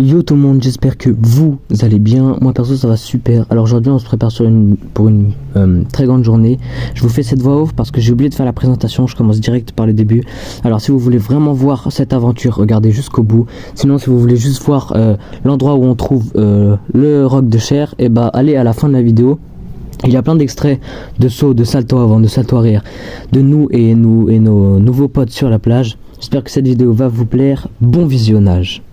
Yo tout le monde, j'espère que vous allez bien. Moi perso ça va super. Alors aujourd'hui on se prépare pour une très grande journée. Je vous fais cette voix off parce que j'ai oublié de faire la présentation. Je commence direct par le début. Alors si vous voulez vraiment voir cette aventure, regardez jusqu'au bout. Sinon si vous voulez juste voir l'endroit où on trouve le roc de chair, et bah allez à la fin de la vidéo. Il y a plein d'extraits de sauts, de salto avant, de salto arrière, de nous et nos nouveaux potes sur la plage. J'espère que cette vidéo va vous plaire. Bon visionnage.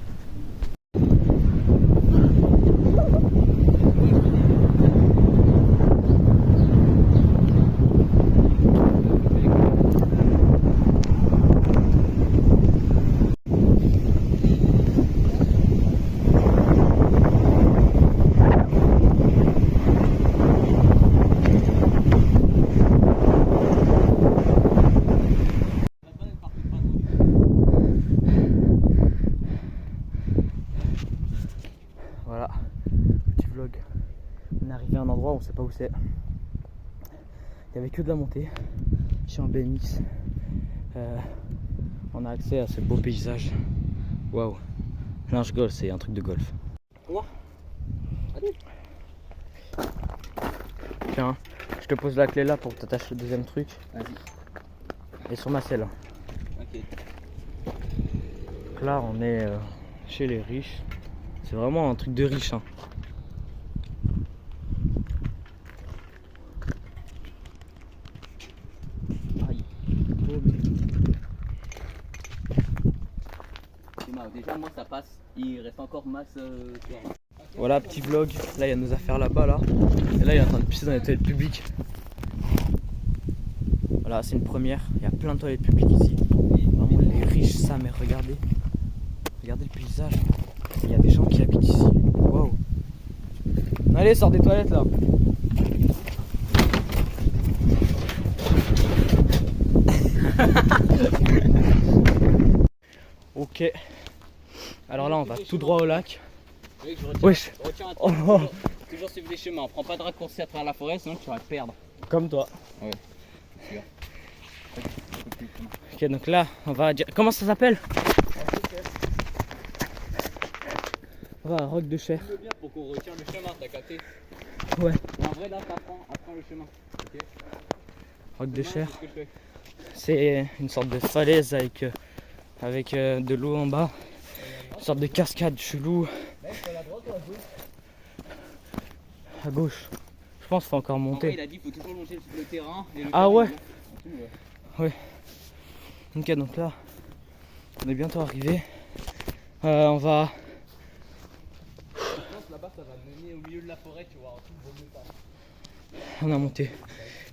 Voilà, petit vlog. On est arrivé à un endroit où on sait pas où c'est. Il y avait que de la montée. Je suis en BMX. On a accès à ce beau paysage. Waouh. Non, je rigole, c'est un truc de golf. Quoi? Allez. Tiens, je te pose la clé là pour que tu attaches le deuxième truc. Vas-y. Et sur ma selle. Ok. Donc là, on est chez les riches. C'est vraiment un truc de riche. Hein. Aïe. Déjà moi ça passe, il reste encore masse. Voilà, petit vlog. Là, il y a nos affaires là-bas. Là. Et là, il est en train de pisser dans les toilettes publiques. Voilà, c'est une première. Il y a plein de toilettes publiques ici. Vraiment, les riches, ça, mais regardez. Regardez le paysage. Il y a des gens qui habitent ici. Waouh. Allez, sors des toilettes là. Ok. Alors là, on va tout droit au lac. Wesh. Retiens toujours suivre les chemins, on prend pas de raccourci à travers la forêt sinon tu vas te perdre. Comme toi. Ouais. Ok, donc là, on va dire. Comment ça s'appelle? On va à Roc de Chair. C'est bien pour qu'on retient le chemin, t'as capté? Ouais. En vrai là apprends le chemin. Ok. Roc de Chair. C'est une sorte de falaise avec de l'eau en bas. Une sorte de cascade chelou. À gauche. Je pense qu'il faut encore monter. Vrai, il a dit qu'il faut toujours longer le terrain. Et le Ah ouais. Ouais. Ok, donc là, on est bientôt arrivé. On va. Je pense là-bas ça va mener au milieu de la forêt, tu vois, un truc vaut mieux pas. On a monté.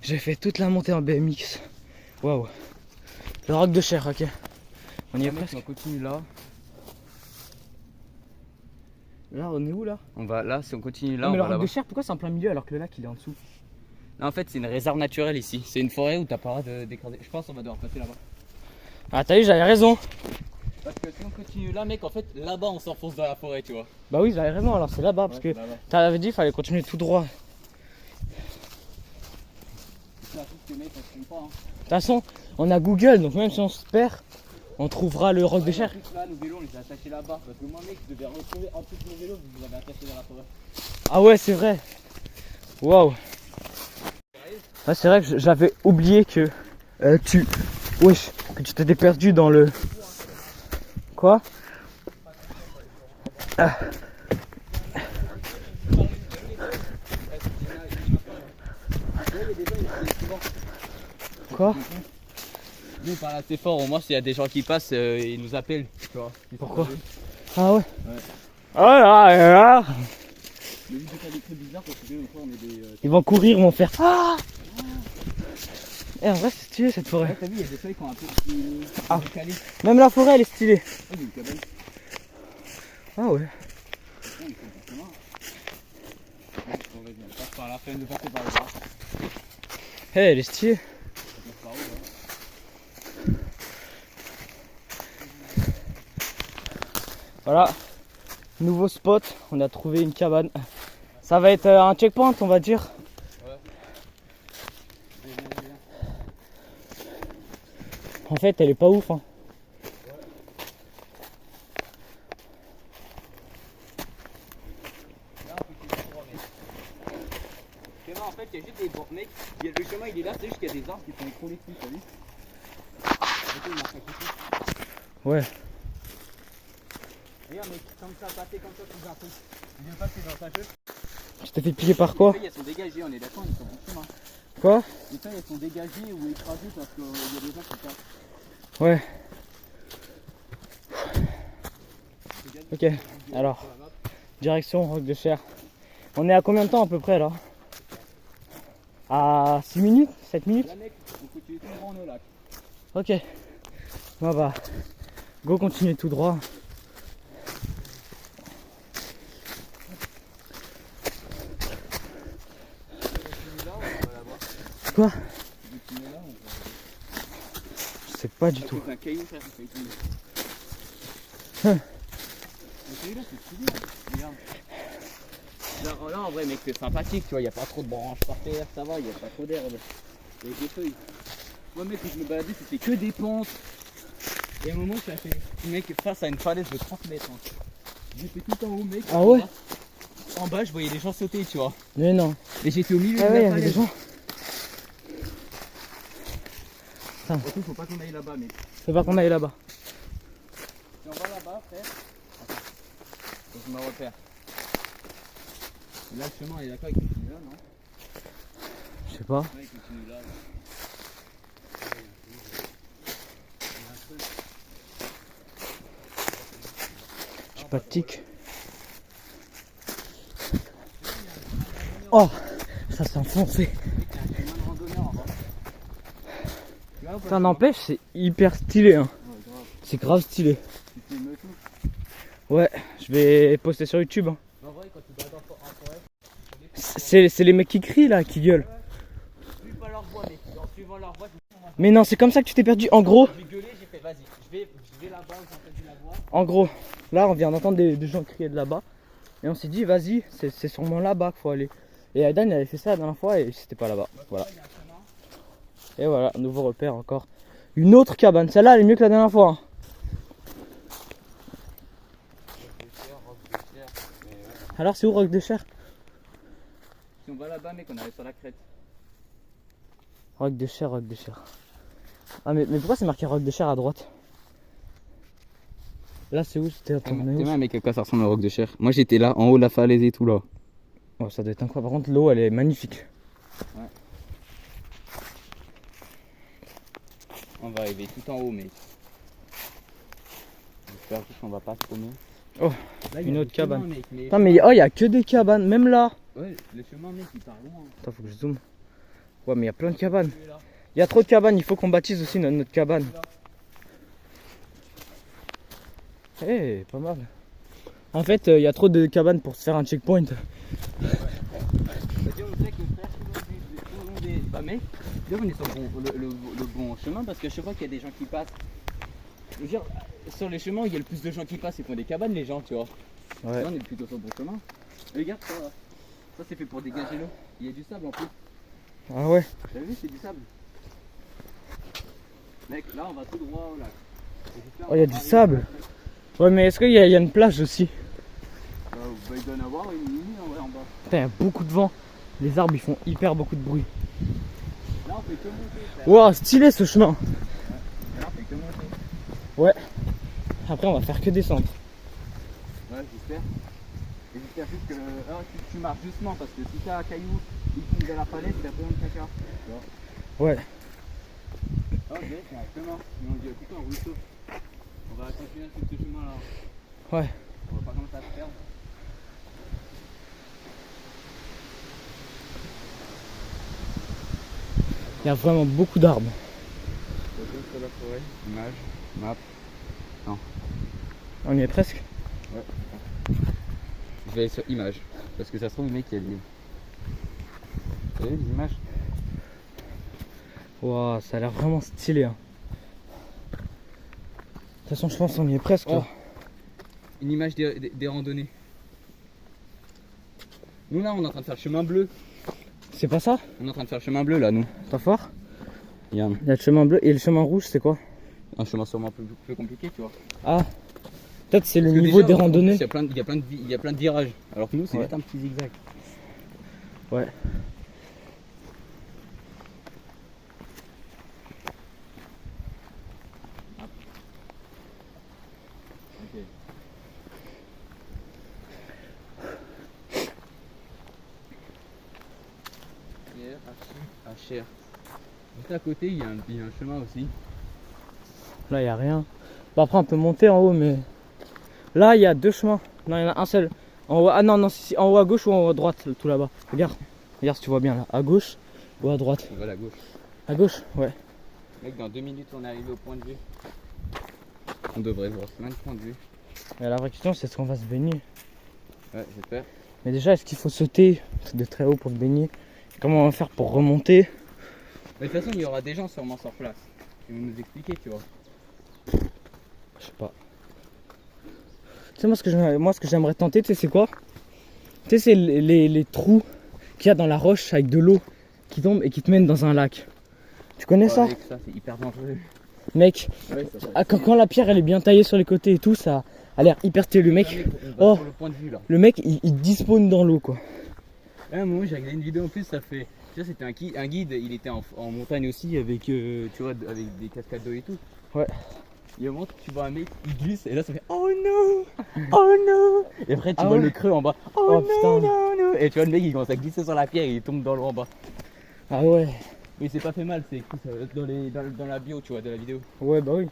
J'ai fait toute la montée en BMX. Waouh. Le Roc de Chair, ok. On y est presque. On continue là. Là, on est où là? On va là, si on continue là, Non, mais on le va Roc de là-bas. Chair, pourquoi c'est en plein milieu alors que le lac il est en dessous? Non, en fait, c'est une réserve naturelle ici. C'est une forêt où t'as pas le droit d'écraser. Je pense qu'on va devoir passer là-bas. Ah, t'as vu, j'avais raison. Parce que si on continue là, mec, en fait, là-bas on s'enfonce dans la forêt, tu vois. Bah oui, j'avais raison, alors c'est là-bas parce que là-bas. t'avais dit qu'il fallait continuer tout droit. C'est un truc que mec, on se trompe pas. Hein. De toute façon, on a Google, donc même si on se perd, on trouvera le Roc de Chair. Là, nos vélos, on les a attachés là-bas. Parce que moi, mec, je devais retrouver en plus mon vélo, vous l'avez attaché dans la forêt. Ah ouais, c'est vrai. Waouh. Ah, c'est vrai que j'avais oublié que wesh, que tu t'étais perdu dans le. Quoi? Ah. Quoi? Nous, on parle assez fort, au moins, s'il y a des gens qui passent, ils nous appellent, tu vois. Pourquoi? Ah ouais? Ouais. Ah là là là. Mais vu que t'as des trucs bizarres, parce que on est des. Ils vont courir, ils vont faire. Ah! Eh, en vrai, c'est stylé cette forêt. Ouais, t'as vu, il y a des feuilles qui ont un peu plus. Ah. Calé. Même la forêt, elle est stylée. Oh, il y a une cabane. Ah ouais. Oh, il faut forcément. Bon, vas-y, on passe par la fin de passer par le bas. Eh, elle est stylée. On passe par où, hein. Voilà. Nouveau spot. On a trouvé une cabane. Ça va être un checkpoint, on va dire. Ouais. En fait, elle est pas ouf. Hein. Non, en fait, il y a juste des bords. Mec, le chemin il est là, c'est juste qu'il y a des arbres qui sont écroulés dessus, t'as vu? Ouais. Regarde, mec, comme ça, passer comme ça, sous un truc. Il vient passer dans ta queue. Tu t'es fait piquer par quoi? Les feuilles, elles sont dégagées, on est d'accord, ils sont bon chemin. Quoi? Les feuilles, elles sont dégagées ou écrasées parce qu'il y a des gens qui passent. Ouais. Ok, alors, direction Roc de Cher. On est à combien de temps à peu près là? À 6 minutes? 7 minutes? Là, mec, on continue tout droit au lac. Ok. Bon bah, go continuer tout droit. Quoi? Je sais pas du tout. C'est un caillou, frère, c'est un caillou. Hein. Le caillou là, c'est stylé, hein. Regarde. Là, en vrai, mec, c'est sympathique, tu vois, il n'y a pas trop de branches par terre, ça va, il n'y a pas trop d'herbe. Il y a des feuilles. Moi, mec, quand je me baladais, c'était que des pentes. Et à un moment, ça fait, mec, face à une falaise de 30 mètres. Hein. J'étais tout en haut, mec. Ah ouais? En bas, je voyais les gens sauter, tu vois. Mais non. Et j'étais au milieu Ah de ouais, il y la avait des falaise. gens. Surtout, faut pas qu'on aille là-bas, mec. Faut pas qu'on aille là-bas. Si on va là-bas, frère. Attends. Faut que je me repère. Là, le chemin, il est d'accord, il continue là, non? Je sais pas. Ouais, il continue là. J'ai pas de tic. Oh, ça s'est enfoncé. Ça n'empêche, c'est hyper stylé. Hein. C'est grave stylé. Ouais, je vais poster sur YouTube. Hein. C'est les mecs qui crient là, qui gueulent. Mais non, c'est comme ça que tu t'es perdu. En gros, J'ai gueulé, j'ai fait vas-y, je vais là-bas, j'ai entendu la voix. en gros, là on vient d'entendre des gens crier de là-bas. Et on s'est dit, vas-y, c'est sûrement là-bas qu'il faut aller. Et Aidan il avait fait ça la dernière fois et c'était pas là-bas. Voilà. Et voilà, nouveau repère encore. Une autre cabane, celle-là elle est mieux que la dernière fois. Hein. Alors c'est où Roc de Cher? Si on va là-bas, mec, on arrive sur la crête. Roc de Cher, Roc de Cher. Ah mais pourquoi c'est marqué Roc de Cher à droite? Là c'est où? C'était T'es mal, mec, à quoi ça ressemble au Roc de Cher? Moi j'étais là, en haut de la falaise et tout là. Oh, ça doit être incroyable. Par contre l'eau elle est magnifique. Ouais. On va arriver tout en haut, mec. J'espère juste qu'on va pas se paumer. Oh, là, une autre cabane. Mec, mais... Putain mais oh, y a que des cabanes, même là. Ouais, le chemin, mec, il part loin. Attends, faut que je zoome. Ouais, mais il y a plein de cabanes. Il y a trop de cabanes, il faut qu'on bâtisse aussi notre cabane. Eh, pas mal. En fait, il y a trop de cabanes pour se faire un checkpoint. C'est-à-dire, on sait que frère, tout le long des... Bah, mec, là, on est sur le bon chemin parce qu'à chaque fois qu'il y a des gens qui passent. Je veux dire, sur les chemins, il y a le plus de gens qui passent, ils font des cabanes, les gens, tu vois. Ouais. Là, on est plutôt sur le bon chemin. Regarde ça, là. Ça, c'est fait pour dégager l'eau. Il y a du sable en plus. Ah ouais. T'as vu, c'est du sable. Mec, là, on va tout droit au lac. Oh, il y a du sable. Ouais, mais est-ce qu'il y a une plage aussi? Bah, il doit y en avoir une mini en vrai en bas. Putain, il y a beaucoup de vent. Les arbres, ils font hyper beaucoup de bruit. Là, on fait que monter. Frère. Wow, stylé ce chemin. Là, on fait que monter. Ouais. Après, on va faire que descendre. Ouais, j'espère. Et j'espère juste que tu marches doucement parce que si t'as un caillou, il tombe de la falaise, il a besoin de caca. Tu vois. Ouais. Ah, ok, exactement. Mais on dit écoute, un ruisseau. On va continuer sur ce chemin là. Ouais. On va pas commencer à se perdre. Il y a vraiment beaucoup d'arbres. Photo sur la forêt, image, map. On y est presque. Ouais. Je vais aller sur image. Parce que ça se trouve, le mec, il y a des. Vous avez des images? Wow, ça a l'air vraiment stylé. Hein. De toute façon, je pense qu'on y est presque. Oh. Là. Une image des randonnées. Nous là, on est en train de faire le chemin bleu. C'est pas ça? On est en train de faire le chemin bleu là, nous. T'as fort? Regarde. Il y a le chemin bleu et le chemin rouge, c'est quoi? Un chemin sûrement plus compliqué, tu vois. Ah, peut-être c'est le Parce que niveau déjà, des en plus, randonnées. Il y a plein de virages. Alors que nous, c'est Ouais. juste un petit zigzag. Ouais. HR. Juste à côté, il y a un chemin aussi. Là, il n'y a rien. Bon, après, on peut monter en haut, mais. Là, il y a deux chemins. Non, il y en a un seul. En haut... Ah non, non, si, en haut à gauche ou en haut à droite, tout là-bas. Regarde. Regarde si tu vois bien là. À gauche ou à droite? On va à la gauche. À gauche, ouais. Mec, dans 2 minutes, on est arrivé au point de vue. On devrait voir plein de points de vue. Et la vraie question, c'est est-ce qu'on va se baigner? Ouais, j'espère. Mais déjà, est-ce qu'il faut sauter de très haut pour se baigner? Comment on va faire pour remonter? Mais de toute façon, il y aura des gens sûrement sur place qui vont nous expliquer, tu vois. Je sais pas. Tu sais, moi, ce que j'aimerais tenter, tu sais, c'est quoi? Tu sais, c'est les trous qu'il y a dans la roche avec de l'eau qui tombe et qui te mène dans un lac. Tu connais ça? Avec ça, c'est hyper dangereux. Mec, Ouais, ça quand la pierre elle est bien taillée sur les côtés et tout, ça a l'air hyper stylé. Le mec, oh, sur le point de vue là. le mec il despawn dans l'eau quoi. À un moment, j'ai regardé une vidéo en plus, ça fait. Tu vois, c'était un guide, il était en montagne aussi avec, tu vois, avec des cascades d'eau et tout. Ouais. Et au moment, tu vois un mec, il glisse et là ça fait oh non, oh non. Et après, tu Ah vois ouais. le creux en bas. Oh, Oh, non, putain. non, non. Et tu vois le mec, il commence à glisser sur la pierre et il tombe dans l'eau en bas. Ah ouais. Mais c'est pas fait mal, c'est écrit dans la bio, tu vois, de la vidéo. Ouais bah oui.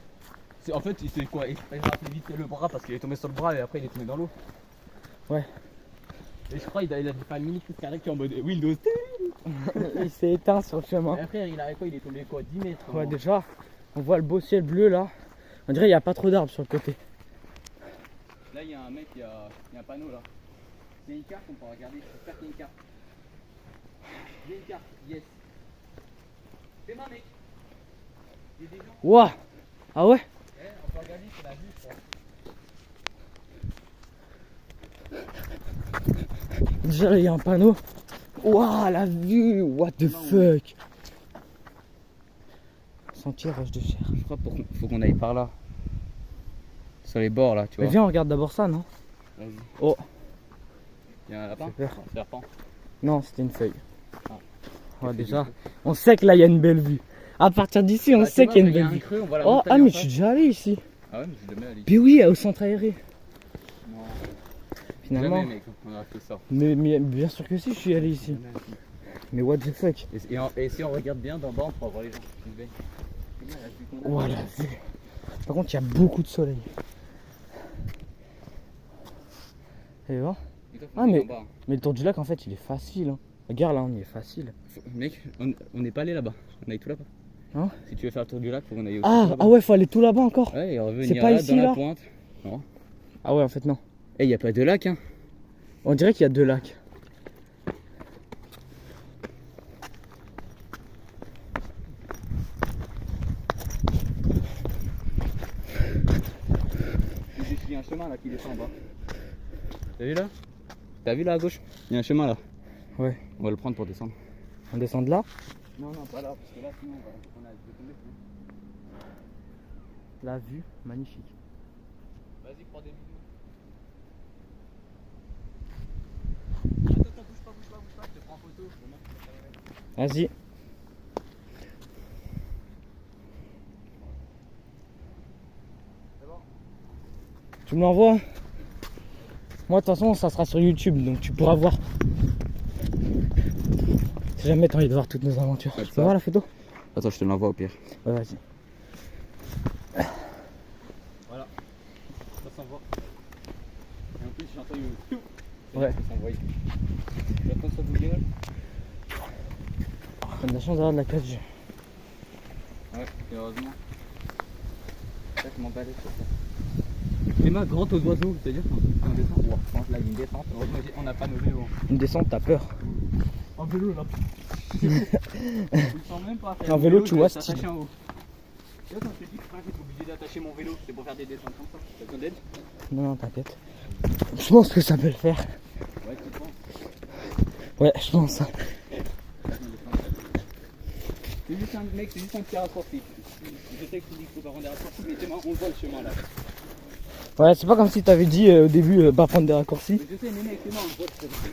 En fait, il s'est quoi, il a rappelé vite le bras parce qu'il est tombé sur le bras et après il est tombé dans l'eau. Ouais. Et je crois qu'il a fait un mini crise cardiaque en mode Windows. Il s'est éteint sur le chemin. Et après, il a quoi, il est tombé quoi, 10 mètres. Ouais déjà, on voit le beau ciel bleu là. On dirait qu'il n'y a pas trop d'arbres sur le côté. Là, il y a un mec, il y a un panneau là. C'est une carte, on peut regarder. J'espère qu'il y a une carte. Il y a une carte, yes. C'est ma mec. Il y a des gens. Ouah. Ah ouais. On peut regarder sur la vue, je crois. Déjà là il y a un panneau. Ouah la vue. What the fuck. Sentier roche de chair. Je crois qu'il faut qu'on aille par là. Sur les bords là, tu Mais vois. viens on regarde d'abord ça non? Vas-y. Oh. Il y a un lapin. Ça fait peur. Un serpent. Non c'était une feuille. Ah. Ouais déjà. On sait que là il y a une belle vue. À partir d'ici on sait qu'il y a une belle vue. Creux, on voit la Oh montagne ah en mais je face. suis déjà allé ici. Ah ouais, mais je jamais allé. Puis oui au centre aéré. Non. Finalement. Jamais, mec, on a fait ça. Mais bien sûr que si je suis allé ici. Jamais allé. Mais what the fuck. Et si on regarde bien d'en bas, on pourra voir les gens qui se baignent. C'est bien, la vue qu'on a. Oh la vue. Par contre il y a beaucoup de soleil. Et bon. Et toi, faut Ah, aller mais- en bas, hein. Mais le tour du lac en fait il est facile. Hein. Regarde là on y est facile. Mec, on n'est pas allé là-bas. On aille tout là-bas. Hein? Si tu veux faire le tour du lac, faut qu'on aille aussi Ah, tout là-bas. ah ouais faut aller tout là-bas encore. Ouais, et revenir C'est pas là, ici, dans là la pointe. Non. Ah ouais en fait non. Eh, y a pas de lac, hein. On dirait qu'il y a deux lacs. Il y a un chemin là qui descend en bas. T'as vu là? T'as vu là à gauche? Il y a un chemin là. Ouais. On va le prendre pour descendre. On descend de là. Non, non, pas là, parce que là, sinon on a tomber. La vue magnifique. Vas-y, prends des vidéos. Attends, bouge pas, je te prends en photo. Vas-y. C'est bon? Tu me l'envoies? Moi de toute façon ça sera sur YouTube donc tu pourras voir. Si jamais t'as envie de voir toutes nos aventures. Ouais, Tu peux ça. voir la photo? Attends, je te l'envoie au pire. Ouais vas-y. Voilà. Ça s'envoie. Et en plus, j'entends une. Ouais. Ça s'envoie. J'attends sur Google. On a de la chance d'avoir de la 4G. Ouais, et heureusement. Là, je m'emballais sur ça. C'est ma grande aux oiseaux, c'est-à-dire qu'on descend. Wow, je pense là, il y a une descente. Heureusement, on n'a pas nos vélos. Une descente t'as peur. En vélo là. Je le sens même pas. En vélo, tu vois, ça style. en haut. Et là, quand je te dis que je suis obligé d'attacher mon vélo, c'est pour faire des descentes comme ça. T'as besoin d'aide? Non non t'inquiète. Je pense que ça peut le faire. Ouais, tu penses? Ouais je pense. C'est juste un mec, c'est juste un petit raccourci. Je sais que tu dis qu'il faut pas prendre des raccourcis, mais on voit le chemin là. Ouais c'est pas comme si t'avais dit au début pas prendre des raccourcis. Mais je sais, mais mec, c'est non, on voit le chemin.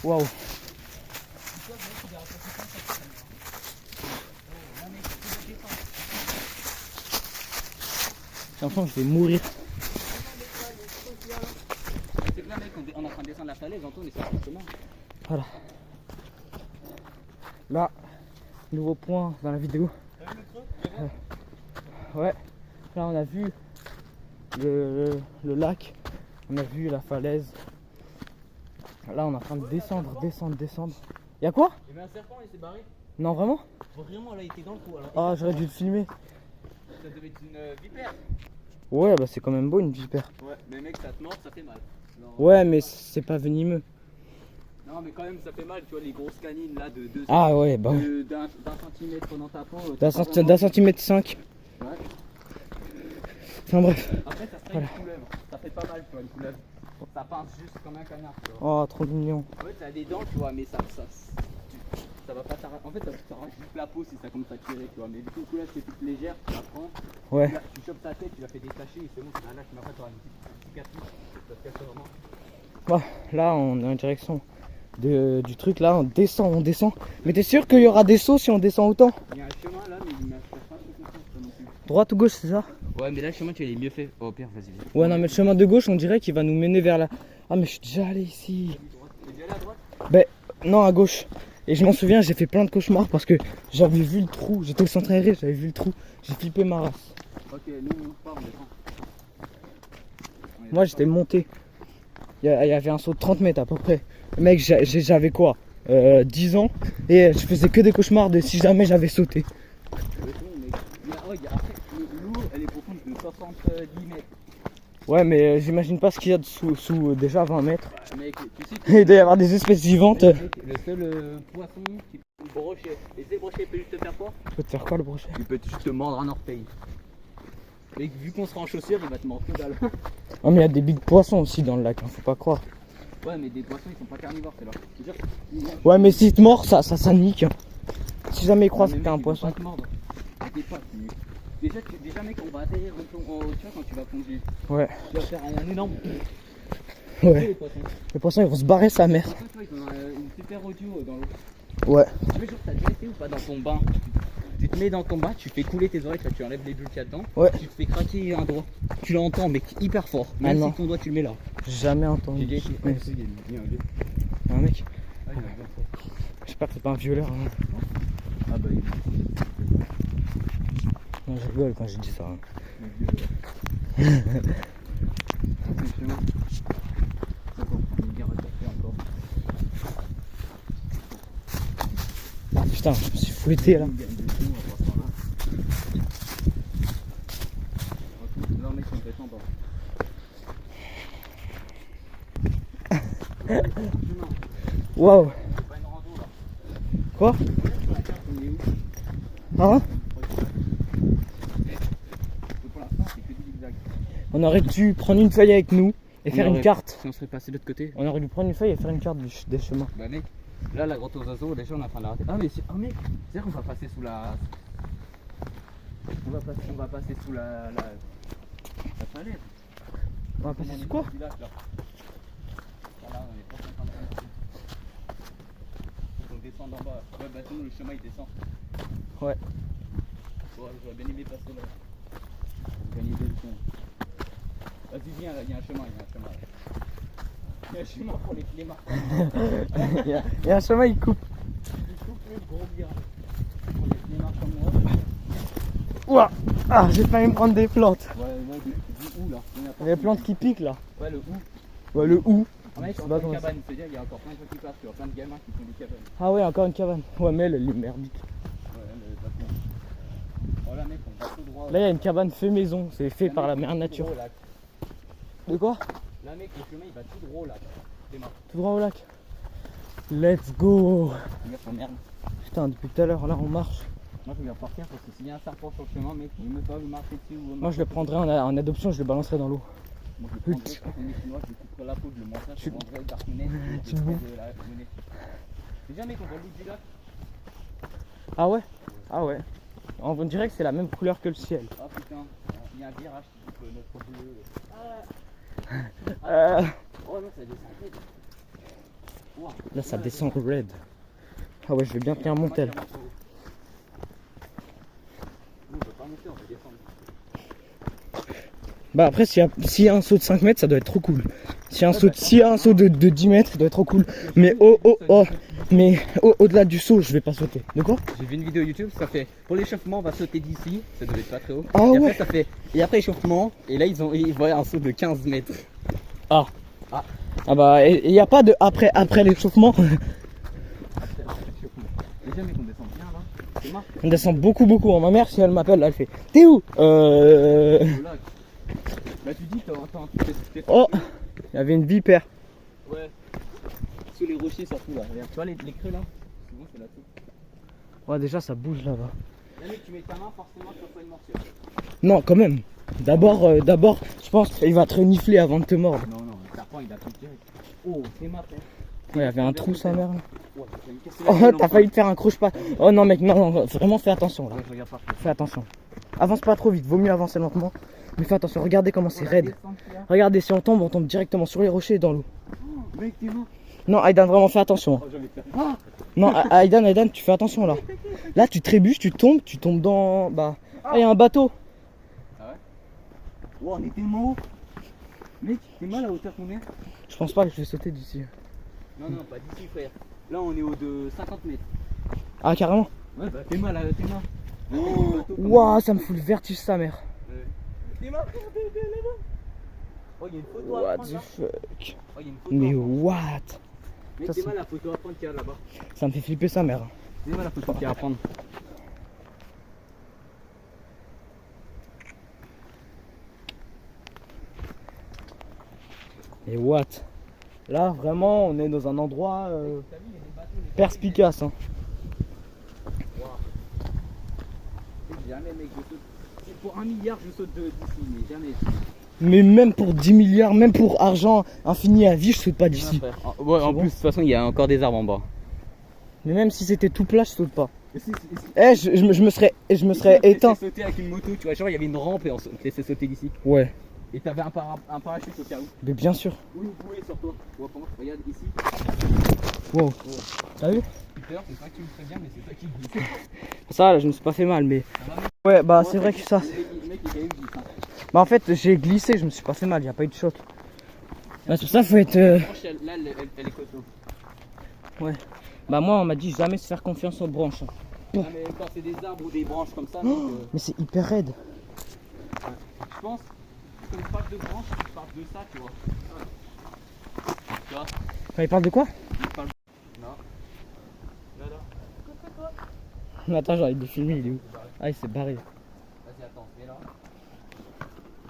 Waouh. J'ai l'impression que je vais mourir. C'est que là, mec, on est en train de descendre la falaise, Antoine, et ça fait le chemin. Voilà. Là, nouveau point dans la vidéo. Ouais, là on a vu le lac, on a vu la falaise. Là on est en train de descendre. Y'a quoi? Il y avait un serpent, il s'est barré. Non vraiment? Vraiment, là, il était dans le trou. Alors, Ah j'aurais dû le filmer. ça devait être une vipère. Ouais bah c'est quand même beau une vipère. Ouais, mais mec, ça te mord, ça fait mal. Alors, Ouais mais c'est pas venimeux. Non, mais quand même, ça fait mal, tu vois, les grosses canines là de 2 Ah ouais bah ouais. d'un centimètre dans ta peau. D'un centimètre 5. Ouais. Enfin bref. Après, ça serait Voilà. une couleuvre. Ça fait pas mal, tu vois, une couleuvre. Ça pince juste comme un canard, tu vois. Oh trop mignon. En fait, ça a des dents, tu vois, mais ça va pas t'arracher. En fait, ça arrache juste la peau si ça commence à tirer, tu vois. Mais du coup, couleuvre, c'est toute légère, tu la prends. Ouais. Tu chopes ta tête, tu la fais détacher, et c'est bon, là, tu m'as pas, t'auras une petite cicatrice. Ça se casse vraiment. Bah, là on est en direction du truc là, on descend. Mais t'es sûr qu'il y aura des sauts si on descend autant? Il y a un chemin là, mais il m'a pas trop confiance, toi non plus. Droite ou gauche c'est ça? Ouais, mais là, le chemin, tu l'as mieux fait. Oh, pire, vas-y. Ouais non mais le chemin de gauche on dirait qu'il va nous mener vers la... Ah mais je suis déjà allé ici. T'es déjà allé à droite? Ben non à gauche. Et je m'en souviens j'ai fait plein de cauchemars parce que j'avais vu le trou. J'étais au centre aéré, j'avais vu le trou. J'ai flippé ma race. Ok, nous, on part, on descend. Moi j'étais monté. Il y avait un saut de 30 mètres à peu près. Mec j'avais quoi 10 ans. Et je faisais que des cauchemars de si jamais j'avais sauté. Après, l'eau, elle est profonde de 70 mètres. Ouais mais j'imagine pas ce qu'il y a sous déjà 20 mètres. Mec, tu sais, Il doit y avoir des espèces vivantes. le seul poisson qui peut te brocher. Et ces brochets, il peut juste te faire quoi? Tu peux te faire quoi le brochet? Il peut juste te mordre un orteil. Mec, vu qu'on sera en chaussures, il va te mordre que dalle. Oh mais il y a des big poissons aussi dans le lac, hein, faut pas croire. Ouais, mais des poissons, ils sont pas carnivores, c'est là. Je veux dire, Ouais mais s'il te mord ça nique. Hein. Si jamais il croit mais que t'es mec, un ils vont poisson. pas te mordre. T'inquiète pas, déjà, mec, on va atterrir tu vois, quand tu vas plonger. Ouais. Tu vas faire un énorme. Ouais. Les poissons. Les poissons ils vont se barrer sa mère. Les poissons, tu vois, ils ont une super audio dans l'eau. Ouais. Tu veux, genre, t'as déjà été ou pas dans ton bain? Tu te mets dans ton bain, tu fais couler tes oreilles, tu enlèves les bulles qu'il y a dedans. Ouais. Tu te fais craquer un doigt. Tu l'entends, mais hyper fort. Même non. si ton doigt, tu le mets là. J'ai jamais J'ai entendu. déjà été. Mais Il y a un vieux. un mec, Ah, il a bien fait. j'espère que c'est pas un violeur. Hein. Ah, bah, il Non je rigole quand j'ai dit ça. Hein. est vieux. C'est chez moi. C'est bon, on est bien reporté encore. Ah putain, je me suis fouetté là. Il gagne des sous, on va voir par là. Là, mec, on descend bas. Waouh. C'est pas une rando là. Quoi? Sur la carte, on est où? Hein? Pour l'instant, c'est que du zigzag. On aurait dû prendre une feuille avec nous et faire une carte. Si on serait passé de l'autre côté. On aurait dû prendre une feuille et faire une carte des chemins. Bah mec, là la grotte aux oiseaux, déjà on est en train de l'arrêter. Ah mais oh mec, c'est-à-dire qu'on va passer sous la... On va passer sous la falaise. On va passer sous quoi? Village, là. Voilà, on est pas en train de passer. Faut qu'on descende en bas. Ouais bah sinon le chemin il descend. Ouais. Ouais, j'aurais bien aimé passer là. Pour gagner des temps. Vas-y viens là, il y a un chemin, Il y a un chemin pour les marques. Il y a un chemin, il coupe. Il coupe le gros virage. Pour les marques comme moi. Ouah. Ah, j'ai failli me prendre des plantes. Ouais, du où là? Les plantes qui piquent là. Ouais, le où? Ouais, le où. Ah, mec, C'est c'est pas une comment cabane, c'est-à-dire qu'il y a encore plein de gens qui passent, tu vois, plein de gamins qui font des cabanes. Ah ouais, encore une cabane. Ouais, mais elle est merdique. Ouais, le bâtiment. Voilà, mec, on va tout droit. Là, il y a une cabane fait maison. C'est fait par la mère nature. Tout droit au lac. De quoi? Là, mec, le chemin il va tout droit au lac. Démarre. Tout droit au lac. Let's go. Regarde ton merde. Putain, depuis tout à l'heure, là, on marche. Moi, je vais partir parce que s'il y a un serpent sur le chemin, mec, il ne pas marcher dessus ou. Moi, je le prendrais en adoption, je le balancerais dans l'eau. Moi, je le prendrai quand on est chinois, je lui couperai la peau, je le mangerai, je mangerai le dartinet. Tu le bouffes. Déjà, mec, on voit le bout du lac. Ah ouais? Ah ouais. On dirait que c'est la même couleur que le ciel. Ah putain, il y a un virage qui coupe notre bleu. Oh non, ça descend raide. Wow. Là, ça descend red. Ah ouais, je vais bien tenir mon tel. Nous, on peut pas monter, on peut descendre. Bah après, s'il y a un saut de 5 mètres, ça doit être trop cool. S'il y a un saut de 10 mètres, ça doit être trop cool. Mais oh, Mais au-delà du saut, je vais pas sauter. De quoi? J'ai vu une vidéo YouTube, ça fait pour l'échauffement, on va sauter d'ici, ça devait être pas très haut. Ah et ouais. après, ça fait. Et après échauffement, et là ils voyaient un saut de 15 mètres. Ah bah, il n'y a pas de après l'échauffement. Après l'échauffement. Déjà, mec, on descend bien là. C'est marrant. On descend beaucoup. Hein. Ma mère, si elle m'appelle, là, elle fait t'es où? Là, tu dis, t'es. Oh, il y avait une vipère. Ouais. Sous les rochers surtout là. Regarde, tu vois les creux là? Souvent c'est là-dessous. Ouais, déjà, ça bouge là-bas. Là, mec, tu mets ta main, forcément, tu reçois une morsure. Non, quand même. D'abord, je pense qu'il va te renifler avant de te mordre. Non, le serpent il a tout direct. Oh, c'est ma frère. Ouais, il y avait un trou, sa mère. Là. Ouais, j'ai failli me casser la Oh, gueule t'as en failli te faire un croche-patte. Oh non, mec, non, vraiment fais attention là. Ouais, je regarde pas. Fais attention. Avance pas trop vite, vaut mieux avancer lentement. Mais fais attention, regardez comment c'est raide. Regardez, si on tombe directement sur les rochers et dans l'eau. Oh, mec, t'es mort. Non, Aidan, vraiment fais attention. Oh, j'ai envie de faire. Ah, Non, Aidan, tu fais attention là. Là, tu trébuches, tu tombes dans. Bah. Ah, il y a un bateau. oh, on est tellement haut. Mec, t'es mal à hauteur combien? Je pense pas que je vais sauter d'ici. Non, pas d'ici, frère. Là, on est haut de 50 mètres. Ah, carrément. Ouais, bah, t'es mal. Waouh, ça me fout le vertige, sa mère. T'es mal, frère, t'es là-bas. Oh, il y a une photo à What prendre the là. fuck. Oh, il y a une photo. Mais à prendre. what? Mec, ça, t'es c'est- mal la photo à prendre qu'il y a là-bas. Ça me fait flipper sa mère. C'est mal la photo qu'il y a à prendre. Et what? Là, vraiment, on est dans un endroit perspicace. Hein. Jamais, mec, je saute. C'est pour 1 milliard, je saute d'ici, mais jamais. Mais même pour 10 milliards, même pour argent infini à vie, je saute pas d'ici. Ouais, en bon plus, de toute façon, il y a encore des arbres en bas. Mais même si c'était tout plat, je saute pas. Et si, Eh, je me serais éteint. sauter avec une moto, tu vois, genre il y avait une rampe et on te laissait sauter d'ici. Ouais, Et t'avais un parachute au cas où. mais bien sûr. Oui, vous pouvez sur toi. Ouais, comment regarde ici. Wow. T'as vu? Peter, c'est pas que tu me préviens, mais c'est toi qui me dis. Ça, là, je me suis pas fait mal, mais. Ça va, mec? Ouais, bah c'est vrai que ça. Le mec, il a eu 10. Hein. Bah en fait, j'ai glissé, je me suis pas fait mal, y a pas eu de choc. Bah, c'est pour ça, faut être. Là, elle est costaud. Bah moi, on m'a dit jamais se faire confiance aux branches. Hein. Non, mais quand c'est des arbres ou des branches comme ça, mec, Mais c'est hyper raide. je pense, quand tu parles de branches, tu parles de ça, tu vois. Tu vois? Enfin, il parle de quoi? Tu parles. Non. Là. Mais attends, j'ai envie de le filmer, il est où? Ah, il s'est barré. Vas-y, attends, mets là.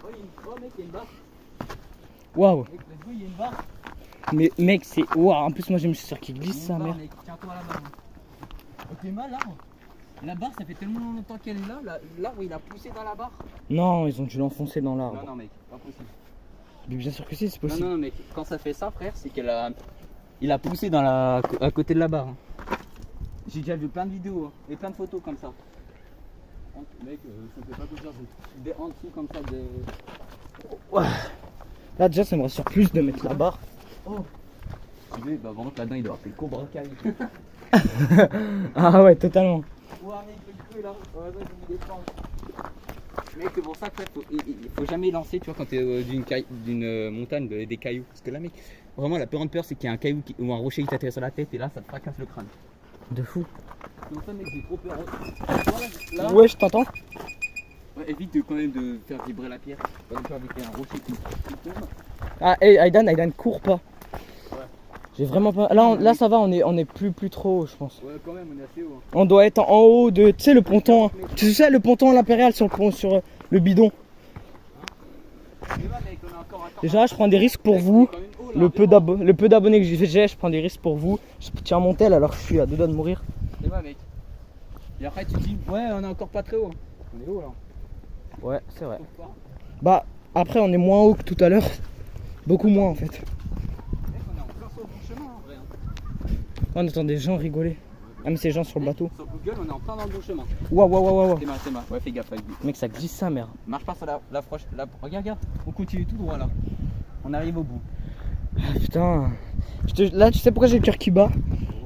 Oh, mec, il y a une barre. Waouh! Mec, let's go, il y a une barre. Mais mec, c'est. Waouh! En plus, moi, j'ai une chaussure qui Il y a glisse, une sa barre, mère. mec, tiens-toi à la barre. Oh, t'es mal, l'arbre. La barre, ça fait tellement longtemps qu'elle est là. L'arbre, il a poussé dans la barre. Non, ils ont dû l'enfoncer dans l'arbre. Non, mec, pas possible. Mais bien sûr que si, c'est possible. Non, mec, quand ça fait ça, frère, c'est il a poussé à côté de la barre. Hein. J'ai déjà vu plein de vidéos hein, et plein de photos comme ça. Mec, ça fait pas comme ça, en dessous comme ça. Là, déjà, ça me rassure plus de mettre la barre. Oh. Tu veux, bah, vraiment, là-dedans, il doit appeler le Cobra Kai. Ah ouais, totalement. Ouah, mec, le creux là. Ouais, j'ai mis des planches. Mec, c'est pour ça que il faut jamais lancer, tu vois, quand t'es d'une montagne, des cailloux. Parce que là, mec, vraiment, la plus grande peur, c'est qu'il y a un caillou ou un rocher qui t'atterrit sur la tête et là, ça te fracasse le crâne. De fou. Donc ça, mec, j'ai trop peur. Là, Ouais, je t'entends. ouais, évite quand même de faire vibrer la pierre. Pas de peur avec un rocher qui tombe. Ah, hey, Aidan, cours pas. J'ai vraiment pas. Là, ça va, on est plus trop haut, je pense. Ouais, quand même, on est assez haut. Hein. On doit être en haut de. Tu sais, le ponton. Tu sais, le ponton à l'impérial sur le bidon. Mais va, mec, on est encore. Déjà, je prends des risques pour vous. Le peu d'abonnés que j'ai, je prends des risques pour vous. Je tiens mon tel alors que je suis à deux doigts de mourir. C'est va, mec. Et après, tu te dis, ouais, on est encore pas très haut. Hein. On est haut là. Ouais, c'est vrai. Sauf pas. Bah, après, on est moins haut que tout à l'heure. Beaucoup moins en fait. Mec, on est encore sur le bon chemin en vrai. Hein. On entend des gens rigoler. Ah, mais ces gens sur le bateau. Sur Google, on est en plein dans le bon chemin. Waouh. C'est mal. Ouais, fais gaffe avec lui. Mec, ça glisse sa mère. Marche pas sur la proche. Regarde. On continue tout droit là. On arrive au bout. Ah, putain. Là, tu sais pourquoi j'ai le cœur qui bat?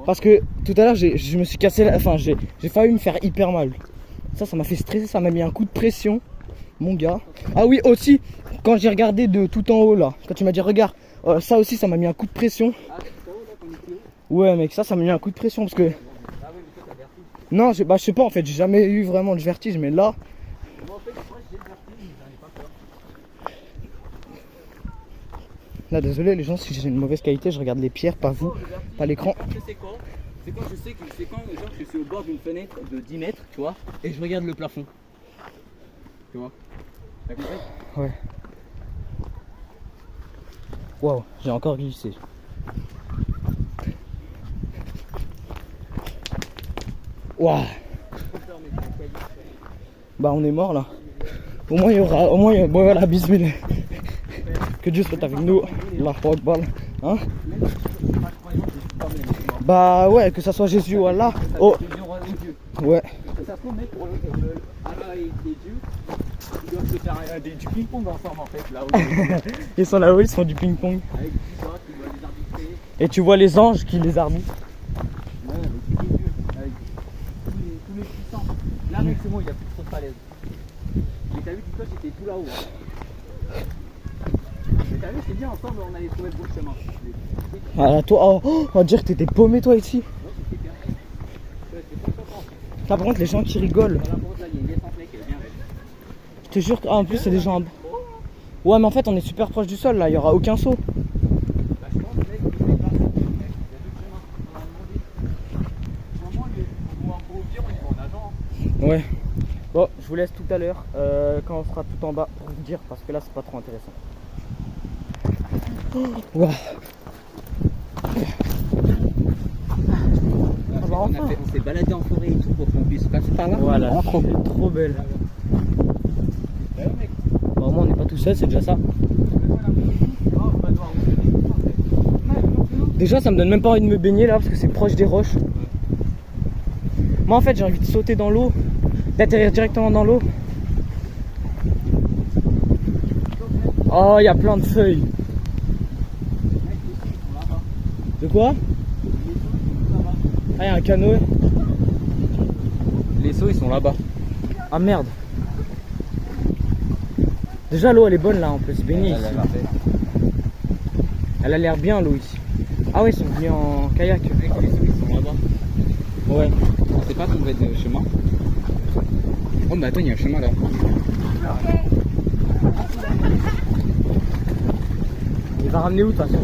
Parce que tout à l'heure, je me suis cassé enfin, j'ai failli me faire hyper mal. Ça m'a fait stresser, ça m'a mis un coup de pression. Mon gars. Ah oui, aussi, quand j'ai regardé de tout en haut là, quand tu m'as dit regarde, ça aussi, ça m'a mis un coup de pression. Ah, c'est en haut là qu'on est plus haut. Ouais, mec, ça m'a mis un coup de pression parce que. Ah oui, mais toi, t'as vertige. Non, je sais pas en fait, j'ai jamais eu vraiment le vertige, mais là. Moi, en fait, moi, j'ai le vertige, mais j'en ai pas peur. Là, désolé les gens, si j'ai une mauvaise qualité, je regarde les pierres, pas vous, Le vertige, pas l'écran. c'est quand je sais que c'est quand genre, je suis au bord d'une fenêtre de 10 mètres, tu vois, et je regarde le plafond. Tu vois. T'as compris? Ouais. Waouh, j'ai encore glissé. Waouh. Bah on est mort là. Au moins il y aura. Bon voilà, bismillah. Que Dieu soit avec nous. Allahu Akbar. Hein? Bah ouais, que ça soit Jésus ou Allah. Oh. Ouais. Ça se trouve, mec, pour Allah et les dieux, ils doivent se faire du ping-pong ensemble en fait, là où Ils sont là-haut, ils se font du ping-pong. avec du gars qui doit les arbitrer. Et tu vois les anges qui les arbitrent. Ouais, avec tous les dieux, avec tous les puissants. Là, mec, c'est bon, il n'y a plus trop de falaise. Mais t'as vu, dis-toi, j'étais tout là-haut. Hein. Mais t'as vu, c'est bien, ensemble, on allait trouver le bon chemin. Ah là, toi, oh, on va dire que t'étais paumé toi ici. Ouais, c'était bien. Ouais, c'est pas content. Là par contre les gens qui rigolent. Voilà, pour là, il y a une descente, mec, elle est bien belle. Je te jure en plus c'est des gens en bas. Ouais mais en fait on est super proche du sol là, il y aura aucun saut. Bah, je pense, mec, il fait pas ça, mec. Il y a deux chemins, on va demander. Au moins, au pire, on y va en nageant. Hein. Ouais. Bon, je vous laisse tout à l'heure quand on sera tout en bas pour vous dire parce que là c'est pas trop intéressant. Wow. On s'est baladé en forêt et tout pour qu'on puisse passer par là. Voilà, trop belle. Bah, au moins on n'est pas tout seul, c'est déjà ça. Déjà ça me donne même pas envie de me baigner là parce que c'est proche des roches. Moi en fait j'ai envie de sauter dans l'eau, d'atterrir directement dans l'eau. Oh il y a plein de feuilles. De quoi? Ah il y a un canoë. Les sauts ils sont là-bas. Ah merde. Déjà l'eau elle est bonne là, on peut se baigner ici. Elle a l'air bien l'eau ici. Ah ouais ils sont venus en kayak. Les sauts ils sont là-bas. Ouais. On sait pas trouver de chemin. Oh mais attends il y a un chemin là. Il va ramener où de toute façon?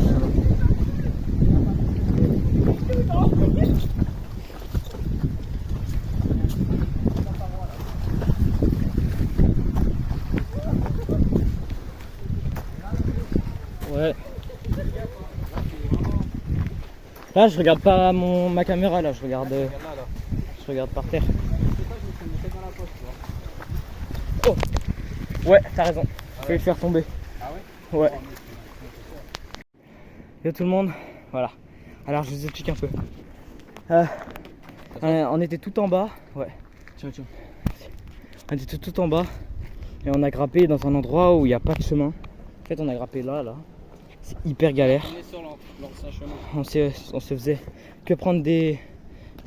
Ouais. Là je regarde pas ma caméra là, je regarde par terre. Oh. Ouais, t'as raison. Je vais le faire tomber. Ah ouais? Ouais. Yo tout le monde, voilà. Alors je vous explique un peu. On était tout en bas, ouais. Tiens. On était tout en bas et on a grimpé dans un endroit où il n'y a pas de chemin. En fait on a grimpé là. C'est hyper galère. On est sur l'ancien chemin. On se faisait que prendre des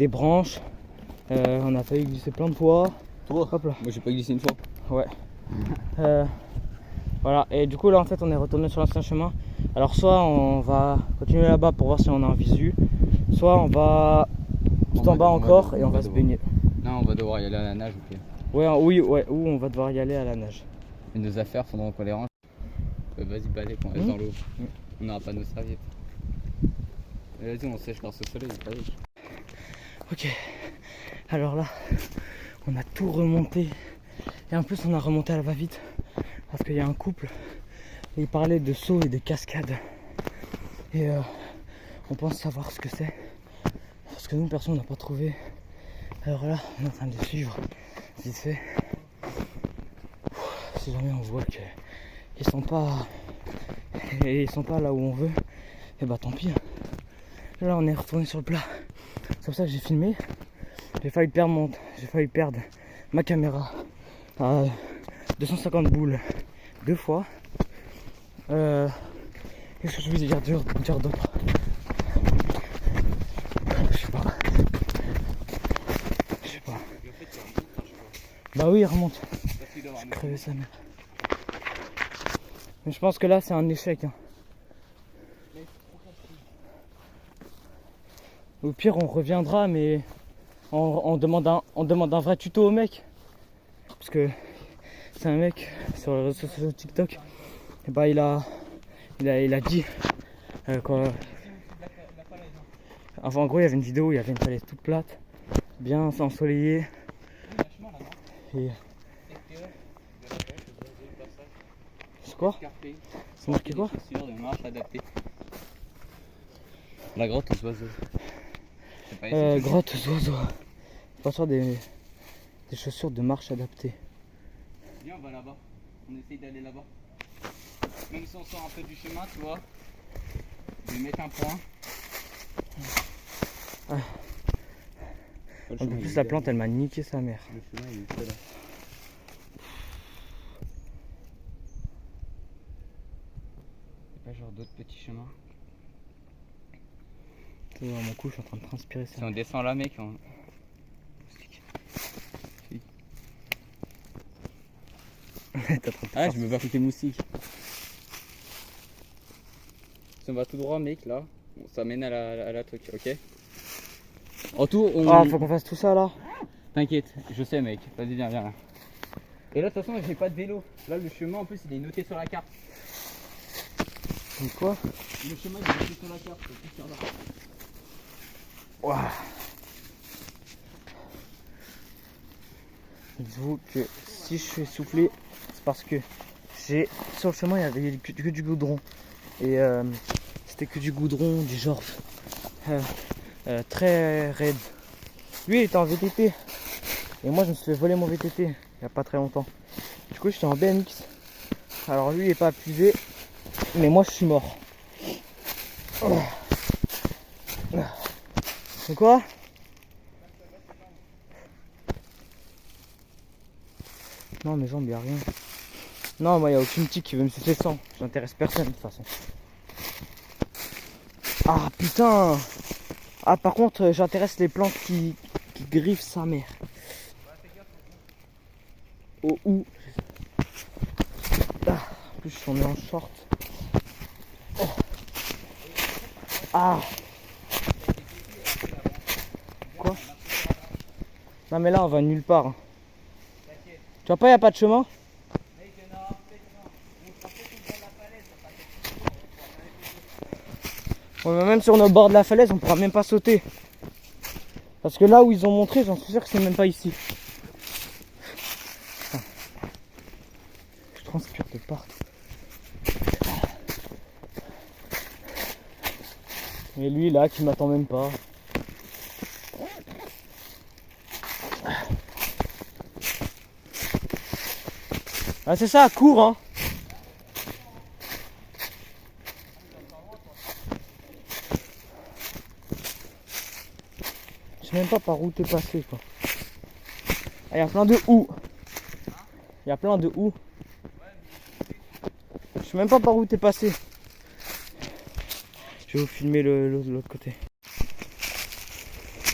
branches. On a failli glisser plein de fois. Toi? Hop là. Moi j'ai pas glissé une fois. Ouais. Voilà. Et du coup là en fait on est retourné sur l'ancien chemin. Alors soit on va continuer là-bas pour voir si on a un visu. Soit on va tout en bas encore et on va se baigner. Non on va devoir y aller à la nage ou pire. Ouais, oui, ouais, ou on va devoir y aller à la nage. Et nos affaires faudra qu'on les range. Vas-y balai qu'on reste dans l'eau. On n'aura pas nos serviettes. Vas-y on sèche grâce au soleil, c'est pas vite. Ok, alors là, on a tout remonté. Et en plus on a remonté à la va-vite. Parce qu'il y a un couple, et il parlait de sauts et de cascades. Et on pense savoir ce que c'est. Parce que nous, personne n'a pas trouvé. Alors là, on est en train de les suivre, vite fait. Si jamais on voit qu'ils sont pas là où on veut, et bah tant pis. Là on est retourné sur le plat. C'est pour ça que j'ai filmé. J'ai failli perdre ma caméra à 250 boules 2 fois. Qu'est-ce que je veux dire d'autre? Je sais pas. Bah oui, il remonte. Je crevais sa mère. Mais je pense que là c'est un échec. Hein. Au pire, on reviendra, mais on demande un vrai tuto au mec. Parce que c'est un mec sur les réseaux sociaux TikTok. Et bah, il a dit quoi. Enfin, en gros, il y avait une vidéo où il y avait une falaise toute plate, bien ensoleillée. Et... c'est quoi? C'est marqué quoi? De marche adaptée. La grotte aux oiseaux. Grotte aux oiseaux. Pas sûr des chaussures de marche adaptées. Viens, on va là-bas. On essaye d'aller là-bas. Même si on sort un peu du chemin, tu vois. Je vais mettre un point. Ah. En plus, la plante, elle m'a niqué sa mère. Le chemin, il est là. Pas genre d'autres petits chemins. Tu vois, mon cou, je suis en train de transpirer ça. Si on descend là, mec, on... Ah, je me bats avec les moustiques. Si on va tout droit, mec, là, ça mène à la truc, ok? En tout, on... Ah, faut qu'on fasse tout ça là? T'inquiète, je sais, mec. Vas-y, viens, viens. Et là, de toute façon, j'ai pas de vélo. Là, le chemin, en plus, il est noté sur la carte. Mais quoi? Le chemin, il est noté sur la carte. Faut plus faire là. Ouah. Dites-vous que si je suis essoufflé, c'est parce que sur le chemin il y avait que du goudron. Et c'était que du goudron du genre très raide. Lui il était en VTT. Et moi je me suis fait voler mon VTT il n'y a pas très longtemps. Du coup j'étais en BMX. Alors lui il est pas épuisé. Mais moi je suis mort. C'est quoi? Non, mes jambes, y'a rien. Non, moi, y'a aucune tique qui veut me sucer sang. J'intéresse personne de toute façon. Ah putain! Ah, par contre, j'intéresse les plantes qui griffent sa mère. Oh, où? Ah, en plus, on est en short. Oh. Ah! Quoi? Non, mais là, on va nulle part. Tu vois pas, y'a pas de chemin? Ouais, même si on est au bord de la falaise, on pourra même pas sauter. Parce que là où ils ont montré, j'en suis sûr que c'est même pas ici. Putain. Je transpire de partout. Et lui là qui m'attend même pas. Ah c'est ça, cours hein. Je sais même pas par où t'es passé quoi. Ah, y a plein de où. Il y a plein de où. Je sais même pas par où t'es passé. Je vais vous filmer l'autre côté.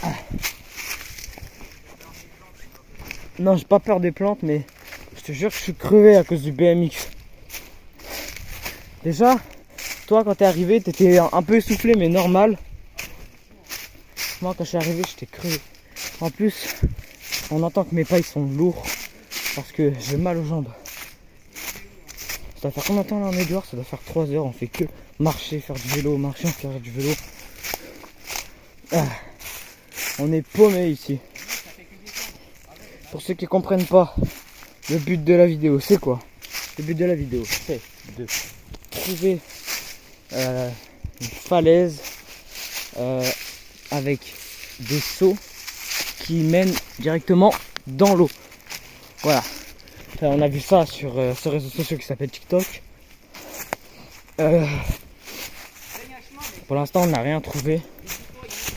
Ah. Non, j'ai pas peur des plantes, mais je te jure que je suis crevé à cause du BMX. Déjà, toi quand t'es arrivé, t'étais un peu essoufflé, mais normal. Moi quand je suis arrivé, j'étais crevé. En plus, on entend que mes pas ils sont lourds parce que j'ai mal aux jambes. Ça doit faire combien de temps là on est dehors? Ça doit faire 3 heures, on fait que marcher, faire du vélo, marcher, faire du vélo. Ah, on est paumé ici. Pour ceux qui comprennent pas, le but de la vidéo c'est quoi? Le but de la vidéo c'est de trouver une falaise avec des seaux qui mènent directement dans l'eau. Voilà. Enfin, on a vu ça sur ce réseau social qui s'appelle TikTok. Pour l'instant on n'a rien trouvé.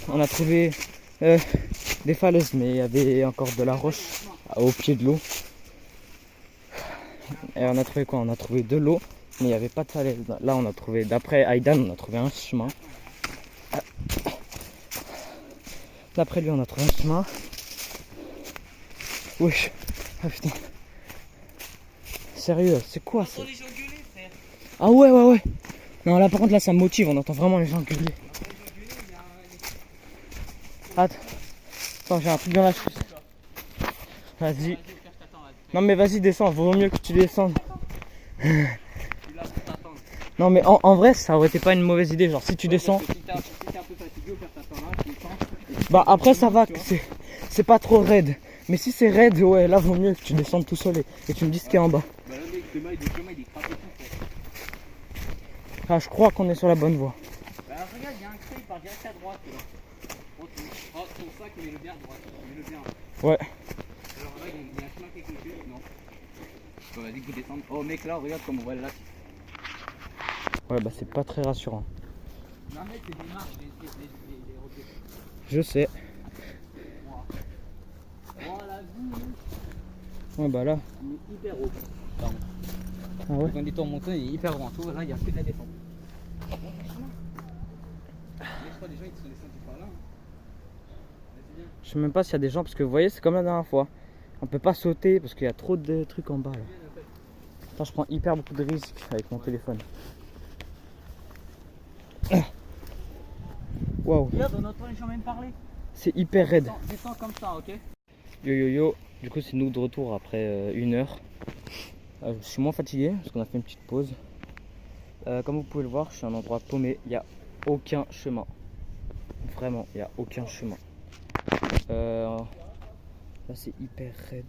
On a trouvé des falaises, mais il y avait encore de la roche au pied de l'eau. Et on a trouvé quoi? On a trouvé de l'eau, mais il n'y avait pas de falaise. Là on a trouvé, d'après Aidan, on a trouvé un chemin. D'après lui on a trouvé un chemin. Wesh. Ah putain. Sérieux, c'est quoi ça? Ah ouais ouais ouais. Non là par contre là ça me motive, on entend vraiment les gens gueuler. Attends, j'ai un truc dans la chute. Vas-y. Non mais vas-y, descends, vaut mieux que tu descendes. Non mais en vrai, ça aurait été pas une mauvaise idée. Genre si tu descends. Si t'es un peu fatigué, au pire t'attends là, tu descends. Bah après ça va, c'est pas trop raide. Mais si c'est raide, ouais, là vaut mieux que tu descendes tout seul et tu me dis ce qu'il y a en bas. Bah là mec, le chemin il est craqué tout. Ah, je crois qu'on est sur la bonne voie. Bah regarde, il y a un creux, il part direct à droite là. Oh ton sac, mets-le bien à droite. Mets-le bien. Ouais. Alors là, il y a un chemin qui est coupé, non. Bon, vas-y, vous descendre. Oh mec, là, regarde comme on voit là. Ouais, bah c'est pas très rassurant. Non mec, c'est des marches, les roquettes. Je sais. Voilà, vue. Ouais, bah là. Il est hyper haut. Pardon. Ah ouais. Quand on est en montagne, il est hyper grand. Tu vois, là, il y a que de la descente. Mais je crois que les gens ils sont descendus par là. Hein. Vas-y, viens. Je sais même pas s'il y a des gens parce que vous voyez, c'est comme la dernière fois. On peut pas sauter parce qu'il y a trop de trucs en bas là. Attends, je prends hyper beaucoup de risques avec mon téléphone. Waouh, Regarde, on entend les gens même parler. c'est hyper raide. Descends comme ça, ok? Yo yo yo, du coup c'est nous de retour après 1 heure. Je suis moins fatigué parce qu'on a fait une petite pause. Comme vous pouvez le voir, je suis à un endroit paumé, il n'y a aucun chemin. Vraiment, il n'y a aucun chemin. Là c'est hyper raide.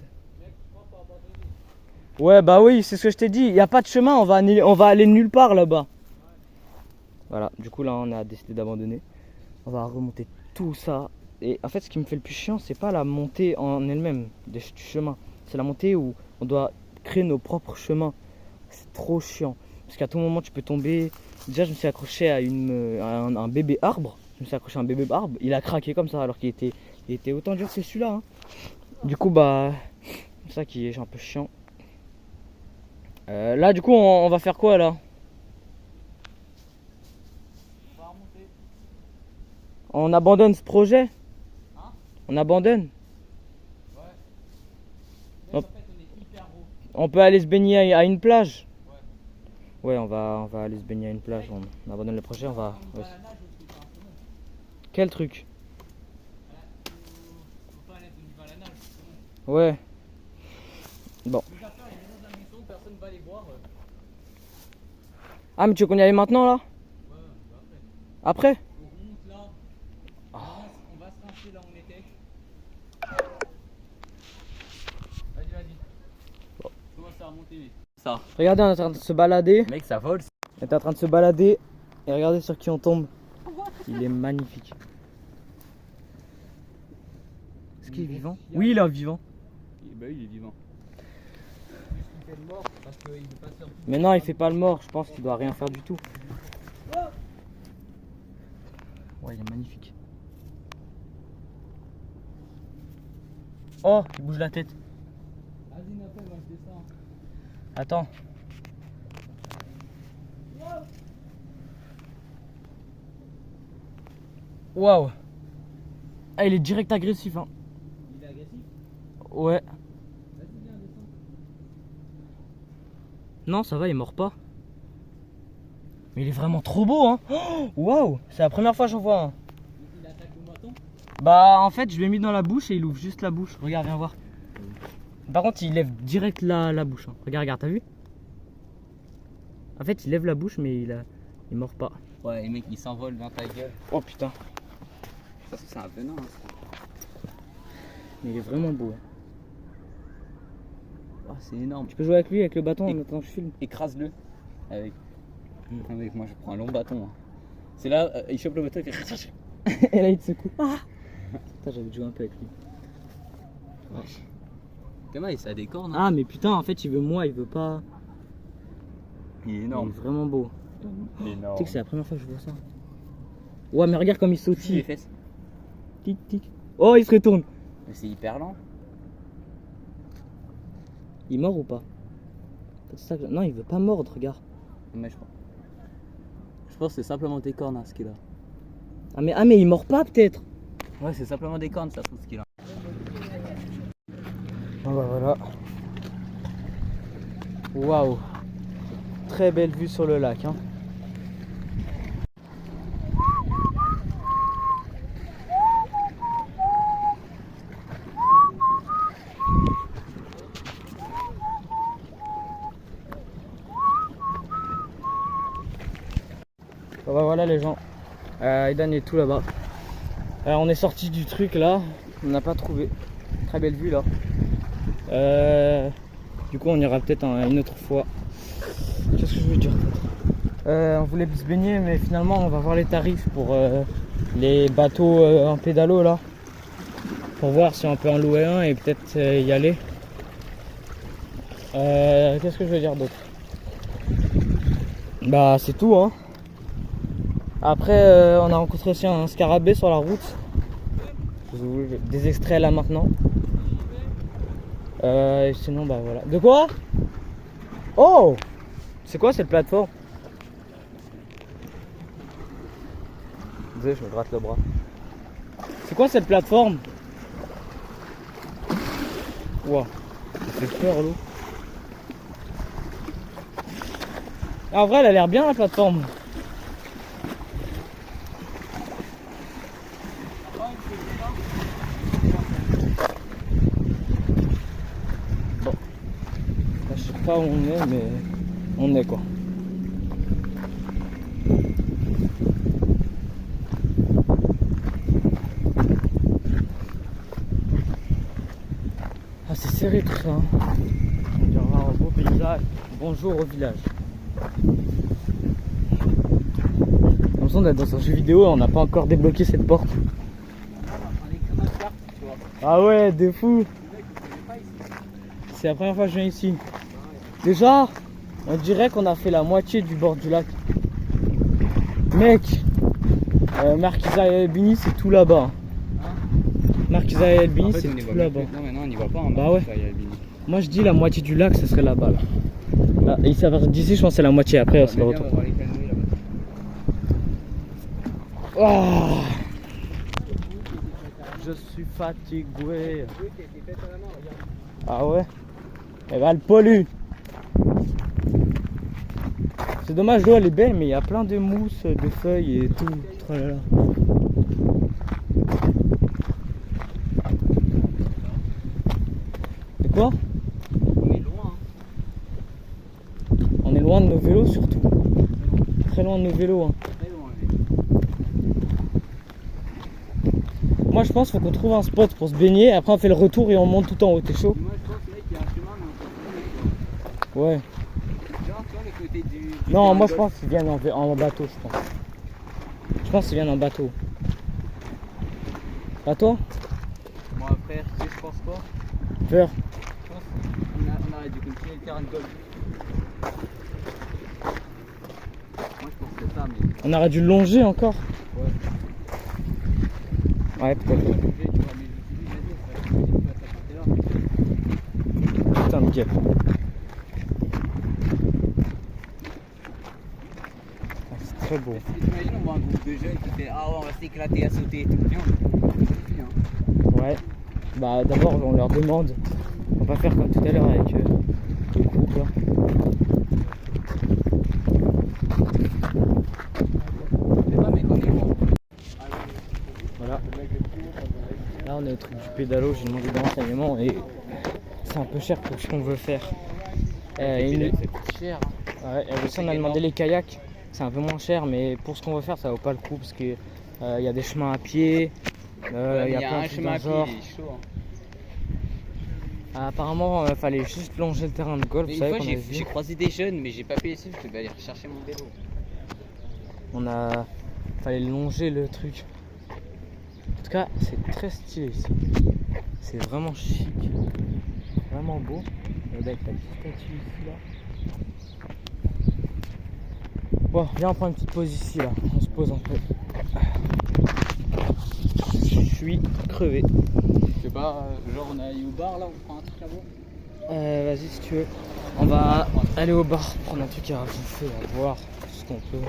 Ouais bah oui, c'est ce que je t'ai dit, il n'y a pas de chemin, on va aller nulle part là-bas. Voilà, du coup là on a décidé d'abandonner. On va remonter tout ça. Et en fait ce qui me fait le plus chiant, c'est pas la montée en elle-même du chemin. C'est la montée où on doit créer nos propres chemins. C'est trop chiant. Parce qu'à tout moment tu peux tomber. Déjà je me suis accroché à un bébé arbre. Je me suis accroché à un bébé arbre. Il a craqué comme ça alors qu'il était autant dur que celui-là. Hein. Du coup bah c'est ça qui est un peu chiant. Là du coup on va faire quoi là? On va remonter. On abandonne ce projet? Hein? On abandonne? Ouais. Hop. En fait, on est hyper haut. On peut aller se baigner à une plage? Ouais. Ouais, on va aller se baigner à une plage. On abandonne le projet, on va. On Ouais. va à la nage aussi, c'est un peu long. Quel truc? Faut pas aller au niveau à la nage. Ouais. Bon. Les affaires, il y a des gens de la maison, personne va les voir. Ah, mais tu veux qu'on y aille maintenant là? Ouais, après. Après? On remonte là. On va se rincer là où on était. Vas-y. Bon. Commence à remonter, mais. Ça. Regardez, on est en train de se balader. Mec, ça vole. On est en train de se balader. Et regardez sur qui on tombe. Il est magnifique. Est-ce qu'il est vivant? Oui, il est vivant. Bah oui, il est vivant. Il fait le mort parce qu'il veut pas se faire. Mais non, il fait pas le mort. Je pense qu'il doit rien faire du tout. Ouais, il est magnifique. Oh, il bouge la tête. Vas-y, Napel, moi je descends. Attends. Waouh. Ah, il est direct agressif, hein. Il est agressif? Ouais. Vas-y, viens, descends. Non, ça va, il mord pas. Mais il est vraiment trop beau, hein. Oh, waouh. C'est la première fois que j'en vois un. Il attaque le bâton? Bah, en fait, je l'ai mis dans la bouche et il ouvre juste la bouche. Regarde, viens voir. Par contre, il lève direct la bouche. Hein. Regarde, t'as vu? En fait, il lève la bouche, mais il mord pas. Ouais, les mecs, il s'envole dans ta gueule. Oh putain. Parce que c'est un venin. Hein. Mais il est vraiment beau. Hein. Oh, c'est énorme. Tu peux jouer avec lui, avec le bâton, Et- en attendant que je filme. Écrase-le. Avec. Avec moi, je prends un long bâton. Hein. C'est là, il chope le bâton, il fait. Et là, il te secoue. Ah putain, j'avais joué un peu avec lui. Comment il ça a des cornes? Hein. Ah, mais putain, en fait, il veut moi, il veut pas. Il est Il est énorme. vraiment beau. Énorme. Tu sais que c'est la première fois que je vois ça. Ouais, mais regarde comme il les sautille. fesses. Tic, tic. Oh, il se retourne. Mais c'est hyper lent. Il mord ou pas? C'est ça que... Non, il veut pas mordre, regarde. Mais je pense que c'est simplement des cornes, hein, ce qu'il a. Ah, mais il mord pas peut-être. Ouais, c'est simplement des cornes, ça trouve ce qu'il a. Ah bah voilà. Waouh. Très belle vue sur le lac. Hein. les gens. Aidan est tout là-bas. On est sorti du truc là, on n'a pas trouvé. Très belle vue là. Du coup on ira peut-être une autre fois. Qu'est-ce que je veux dire? On voulait se baigner mais finalement on va voir les tarifs pour les bateaux en pédalo là. Pour voir si on peut en louer un et peut-être y aller. Qu'est-ce que je veux dire d'autre? Bah c'est tout hein. Après on a rencontré aussi un scarabée sur la route. Des extraits là maintenant. Et sinon bah voilà. De quoi? Oh! C'est quoi cette plateforme? Désolé, je me gratte le bras. C'est quoi cette plateforme? Ouah, ça fait peur l'eau. Ah, en vrai elle a l'air bien la plateforme. Bon, là, je sais pas où on est mais on est quoi. Ah c'est serré tout ça hein. On dirait un beau paysage. Bonjour au village. L'impression d'être dans un jeu vidéo et on n'a pas encore débloqué cette porte. Ah ouais, de fou. C'est la première fois que je viens ici. Déjà, on dirait qu'on a fait la moitié du bord du lac. Mec, Marquisa et Albini c'est tout là-bas. Marquisa et Albini c'est tout là-bas. Non mais non on n'y va pas hein, Bah ouais. Moi je dis la moitié du lac ce serait là-bas là. Là, et ça va d'ici je pense que c'est la moitié après on se retrouve. Oh, je suis fatigué. Ah ouais. Elle va le pollue. C'est dommage, l'eau elle est belle mais il y a plein de mousse, de feuilles et tout. Tralala. Et quoi? On est loin. On est loin de nos vélos surtout. Très loin de nos vélos. Hein. Très loin. Moi je pense qu'il faut qu'on trouve un spot pour se baigner. Après on fait le retour et on monte tout en haut. T'es chaud? Moi je pense mec qu'il y a un chemin mais on peut Ouais. genre tu vois le côté du Non, terrain moi de je golf. pense qu'ils viennent en bateau, je pense. Je pense qu'ils viennent en bateau. Pas toi? Moi frère, tu sais je pense quoi? Peur. Je pense on aurait dû continuer le terrain de golf. Moi je pense que c'est ça mais... On aurait dû le longer encore. Ouais. Ouais, peut-être. Tu vois, mais je me suis dit, vas-y, on va une place à côté là. Putain de guêpe. Ah, c'est très beau. T'imagines, on voit un groupe de jeunes qui fait ah ouais, on va s'éclater à sauter et tout. Viens, hein. Ouais. Bah d'abord on leur demande. On va pas faire comme tout à l'heure avec le groupe là. Je sais pas, mais on est bon. Voilà. Là on est au truc du pédalo, j'ai demandé des renseignements et c'est un peu cher pour ce qu'on veut faire. C'est cher. Ouais, et aussi on a demandé les kayaks, c'est un peu moins cher mais pour ce qu'on veut faire ça vaut pas le coup parce que y a des chemins à pied, il y a plein de trucs dans le genre. Il est chaud. Hein. Apparemment fallait juste longer le terrain de golf, Mais vous une savez fois qu'on avait j'ai vu. croisé des jeunes mais j'ai pas payé ça, je devais aller chercher mon vélo. Fallait longer le truc. En tout cas c'est très stylé ici. C'est vraiment chic, vraiment beau. Avec la petite statue ici là. Bon, viens on prend une petite pause ici là, on se pose un peu. Je suis crevé. Je sais pas, genre on est au bar là, on prend un truc à boire. Vas-y si tu veux. On va aller au bar, prendre un truc à bouffer, à boire, tout ce qu'on peut.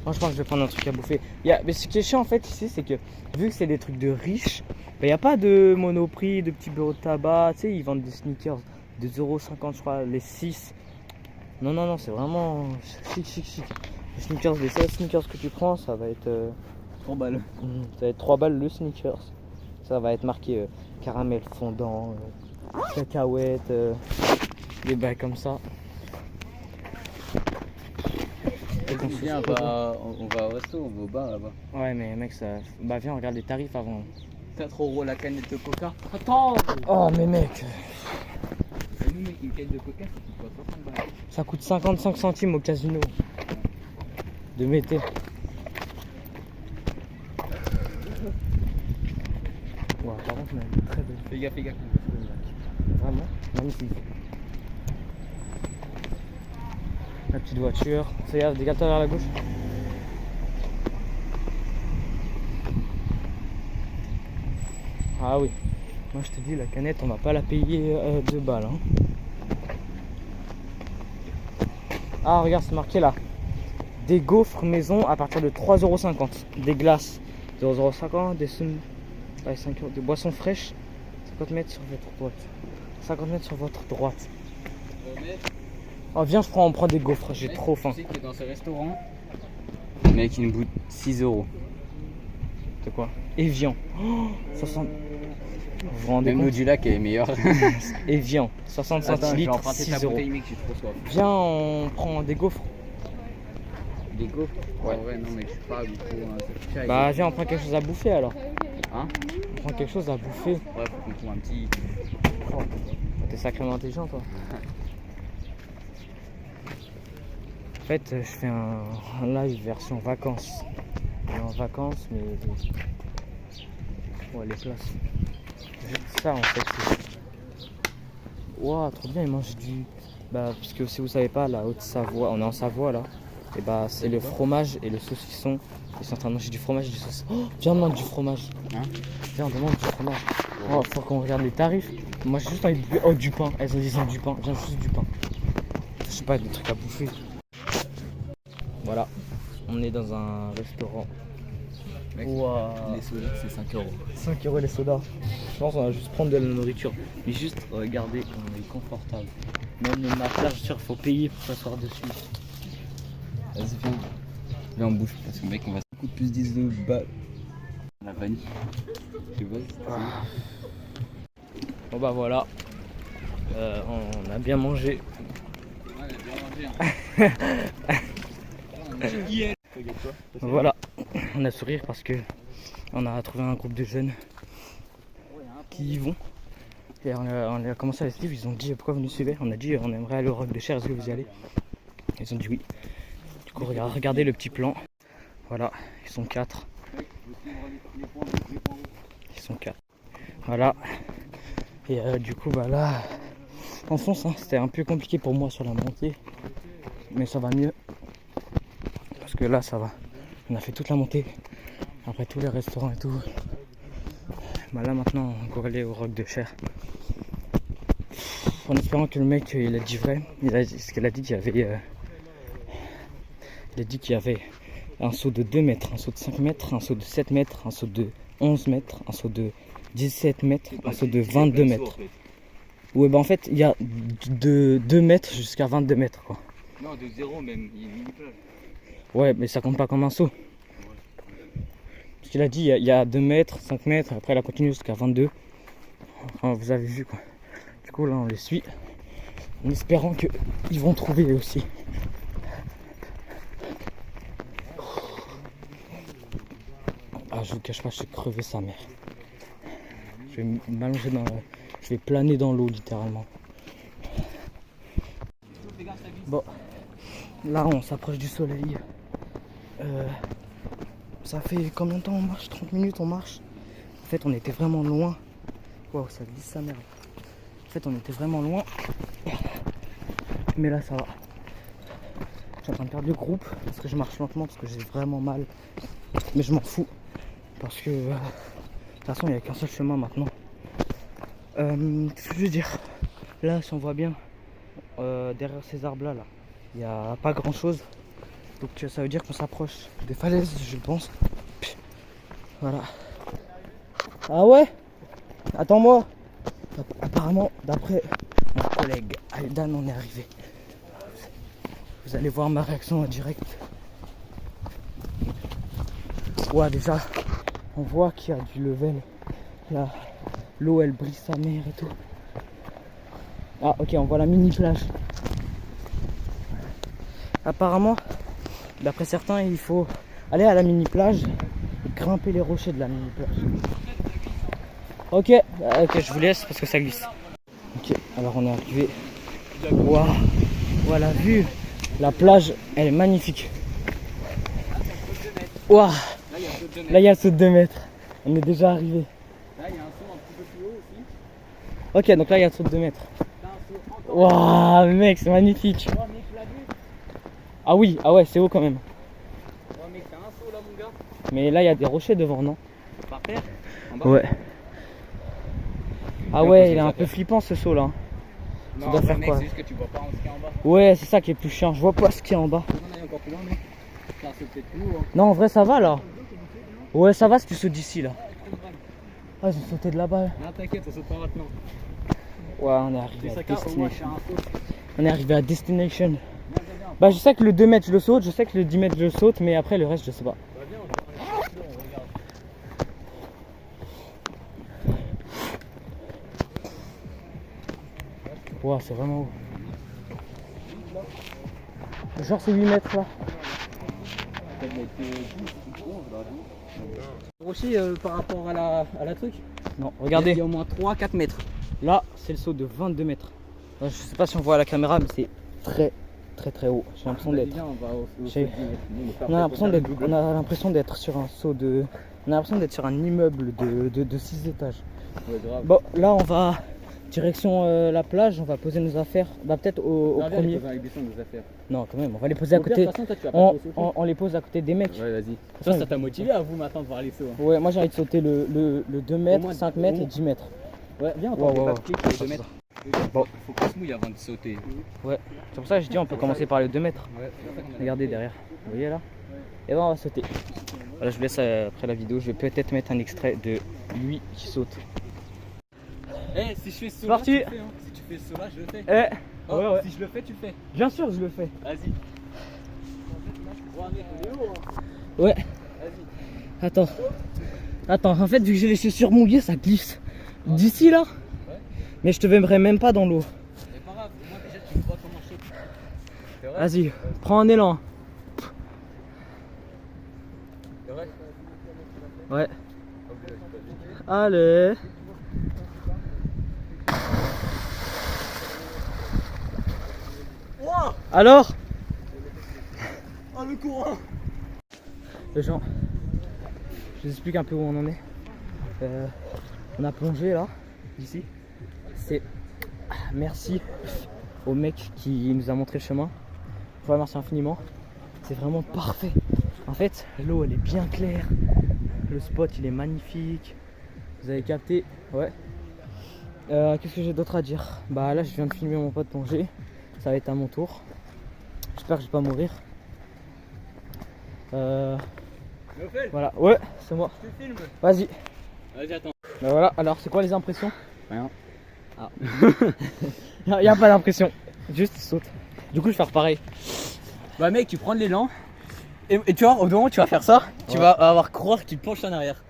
Moi je pense que je vais prendre un truc à bouffer. Mais ce qui est chiant en fait ici c'est que vu que c'est des trucs de riches, il n'y a pas de Monoprix, de petits bureaux de tabac, tu sais ils vendent des sneakers 2,50€ je crois, les 6. Non, c'est vraiment chic. Les sneakers, les 16 sneakers que tu prends, ça va être 3 balles. Ça va être 3 balles le sneakers. Ça va être marqué caramel fondant, cacahuètes, des bails comme ça. Et qu'on se Viens, sauve, on va au resto, on va au bar là-bas. Ouais, mais mec, ça. Bah, viens, on regarde les tarifs avant. 4 € la canette de coca. Attends. Oh, mais mec, Nous mec, une canette de coca, ça coûte quoi, 60 balles. ça coûte 55 centimes au casino de Mété. Ouais, par contre, on a une très belle. Fais gaffe, fais gaffe. Vraiment magnifique. La petite voiture. Ça y est, dégage-toi vers la gauche. Ah oui. Moi je te dis, la canette, on va pas la payer 2 balles. Hein. Ah regarde, c'est marqué là. Des gaufres maison à partir de 3,50 €. Des glaces 0,50 €. Des 5 €. Des boissons fraîches 50 mètres sur votre droite. 50 mètres sur votre droite. Oh viens, on prend des gaufres, j'ai trop faim. Tu sais qu'il est dans ce restaurant. Mec, il nous coûte 6 €. C'est quoi? Evian. Oh, 60. Vous vous rendez Même l'eau compte? du lac est meilleure. Evian, 60 Attends, je vais centilitres, emprunter 6 ta €. bouteille, mec, j'ai trop soif. Viens, on prend des gaufres. Des gaufres? Ouais. Ouais, non, mais je suis pas beaucoup. Bah viens, on prend quelque chose à bouffer alors. Hein? On prend quelque chose à bouffer. Ouais, faut qu'on trouve un petit. Oh, t'es sacrément intelligent toi. En fait, je fais un live version vacances. On est en vacances, mais. Ouais, les places. Juste ça en fait. Waouh, trop bien, ils mangent du. Bah, parce que si vous savez pas, la Haute-Savoie, on est en Savoie là. Et bah, c'est le fromage et le saucisson. Ils sont en train de manger du fromage et du saucisson. Oh, viens, on demande du fromage. Hein? Viens, on demande du fromage. Oh, faut qu'on regarde les tarifs. Moi, j'ai juste envie de. Oh, du pain. Elles ont du pain. Viens, juste du pain. Je sais pas, des trucs à bouffer. Voilà. On est dans un restaurant. Mec, Waouh. les sodas, c'est 5 €. 5 € les sodas. Je pense qu'on va juste prendre de la nourriture. Mais juste, regardez, on est confortable. Même le matelas, sûr, faut payer pour s'asseoir dessus. Vas-y, viens. Viens, on bouge. Parce que, mec, on va. Ça coûte plus 10 balles. La vanille. Tu vois? Bon bah voilà. On a bien mangé. Ouais, elle a bien mangé, hein. Voilà. On a sourire parce que on a trouvé un groupe de jeunes qui y vont. Et on a commencé à les suivre. Ils ont dit pourquoi vous nous suivez? On a dit on aimerait aller au Roc de Cher, est-ce que vous y allez? Ils ont dit oui. Du coup regardez le petit plan. Voilà, ils sont 4. Ils sont 4. Voilà. Et du coup bah là on fonce hein. C'était un peu compliqué pour moi sur la montée. Mais ça va mieux. Parce que là ça va. On a fait toute la montée. Après tous les restaurants et tout. Bah là maintenant on va aller au Roc de Cher. En espérant que le mec il a dit vrai. Ce qu'il a dit qu'il y avait. Il a dit qu'il y avait un saut de 2 mètres, un saut de 5 mètres, un saut de 7 mètres, un saut de 11 mètres, un saut de 17 mètres, un saut de 22 mètres. Ouais bah en fait il y a de 2 mètres jusqu'à 22 mètres quoi. Non, de 0 même, il y a une mini plage. Ouais mais ça compte pas comme un saut. Parce qu'il a dit il y a 2 mètres, 5 mètres, après il a continué jusqu'à 22. Enfin vous avez vu quoi. Du coup là on les suit. En espérant qu'ils vont trouver eux aussi. Ah je vous cache pas, je vais crever sa mère. Je vais m'allonger dans le... Je vais planer dans l'eau littéralement. Bon, là on s'approche du soleil. Ça fait combien de temps on marche? 30 minutes on marche. En fait on était vraiment loin. Waouh ça glisse sa mère. En fait on était vraiment loin. Mais là ça va. Je suis en train de perdre le groupe parce que je marche lentement parce que j'ai vraiment mal. Mais je m'en fous. Parce que de toute façon il n'y a qu'un seul chemin maintenant. Qu'est-ce que je veux dire? Là si on voit bien derrière ces arbres là, il n'y a pas grand chose. Donc ça veut dire qu'on s'approche des falaises je pense. Voilà. Ah ouais? Attends-moi. Apparemment d'après mon collègue Aldan on est arrivé. Vous allez voir ma réaction en direct. Ouais déjà on voit qu'il y a du level. Là l'eau elle brise sa mère et tout. Ah ok on voit la mini plage. Apparemment D'après certains, il faut aller à la mini plage et grimper les rochers de la mini plage. Ok, ok, je vous laisse parce que ça glisse. Ok, alors on est arrivé. Waouh, voilà la vue. La plage, elle est magnifique. Waouh, là il y a le saut de 2 mètres. On est déjà arrivé. Là, il y a un saut un petit peu plus haut aussi. Ok, donc là il y a le saut de 2 mètres. Là, un saut encore. Waouh, mec, c'est magnifique. Oh, mec, la vue. Ah oui, ah ouais, c'est haut quand même. Oh, mec, t'as un saut là, mon gars. Mais là il y a des rochers devant, non? Par terre. En bas. Ouais. Ah Ouais, ouais, faut il est ça un peu faire. flippant ce saut là. Non, doit faire mec, quoi? c'est juste que tu vois pas ce qu'il y a en bas. Ouais, c'est ça qui est plus chiant. Je vois pas ce qu'il y a en bas. On en a encore plus loin, mec. C'est un saut peut-être plus haut. Hein. Non, en vrai, ça va là. Ouais, ça va si tu sautes d'ici là. Ah, j'ai sauté de là-bas. Non, t'inquiète, on saute pas maintenant. Ouais, on est C'est arrivé à ça qu'au moins, destination. c'est un saut. On est arrivé à destination. Viens, viens, viens. Bah, je sais que le 2 mètres je le saute, je sais que le 10 mètres je le saute, mais après le reste je sais pas. Bah, viens, on regarde. Wow, c'est vraiment haut. Genre c'est 8 mètres là. Rocher par rapport à la truc. Non, Il regardez. y a au moins 3-4 mètres. Là, c'est le saut de 22 mètres. Je sais pas si on voit à la caméra, mais c'est très haut. J'ai l'impression d'être. Viens, on va au J'ai- saut de 10 mètres. Nous, on On a l'impression d'être. On a l'impression d'être sur un saut de. On a l'impression d'être sur un immeuble de 6 étages. Ouais, grave. Bon, là on va direction la plage, on va poser nos affaires. Bah peut-être au Non, viens, premier. les poser avec des sons, nos affaires. Non, quand même, on va les poser à Au pire, côté. de toute façon, toi, tu vas pas On, trop sauter. on les pose à côté des mecs. Ouais, vas-y. façon, Ça t'a motivé à vous maintenant de voir les sauts. Hein. Ouais, moi j'ai envie de sauter le 2 mètres, moins- 5 au mètres et moins- 10 mètres. Ouais, viens, Ouais, on ouais, va ouais. cliquer les 2 mètres. Bon. Faut qu'on se mouille avant de sauter. C'est pour ça que je dis on peut commencer par les 2 mètres. Ouais. Regardez derrière, vous voyez là? Et ben on va sauter. Voilà, je vous laisse après la vidéo, je vais peut-être mettre un extrait de lui qui saute. Eh, si je fais ce saut Parti. là, tu le fais. Hein. Si tu fais ce saut là, je le fais. Eh, Oh, ouais, ouais. Si je le fais, tu le fais. Bien sûr je le fais. Vas-y. Ouais, mec, on est haut, hein. Ouais, Vas-y. attends. Attends, en fait vu que j'ai les chaussures mouillées ça glisse. D'ici là? Mais je te verrai même pas dans l'eau. C'est pas grave, au moins déjà tu vois comment je saute. C'est vrai? Vas-y, prends un élan. C'est vrai? Ouais. Allez. Wow. Alors? Oh, le courant. Les gens, je vous explique un peu où on en est. On a plongé là, ici. C'est merci au mec qui nous a montré le chemin. Je vous remercie infiniment. C'est vraiment parfait. En fait, l'eau elle est bien claire. Le spot il est magnifique. Vous avez capté? Ouais. Qu'est-ce que j'ai d'autre à dire? Bah là je viens de filmer mon pote plonger. Ça va être à mon tour. J'espère que je vais pas mourir. Voilà, ouais, c'est moi. Tu filmes? Vas-y. Vas-y, attends. Bah voilà, alors c'est quoi les impressions? Rien. Ah. y a pas d'impression, juste saute. Du coup je vais faire pareil. Bah, mec, tu prends de l'élan. Et tu vois, au moment où tu vas faire ça, tu Ouais. vas avoir croire que tu te penches en arrière.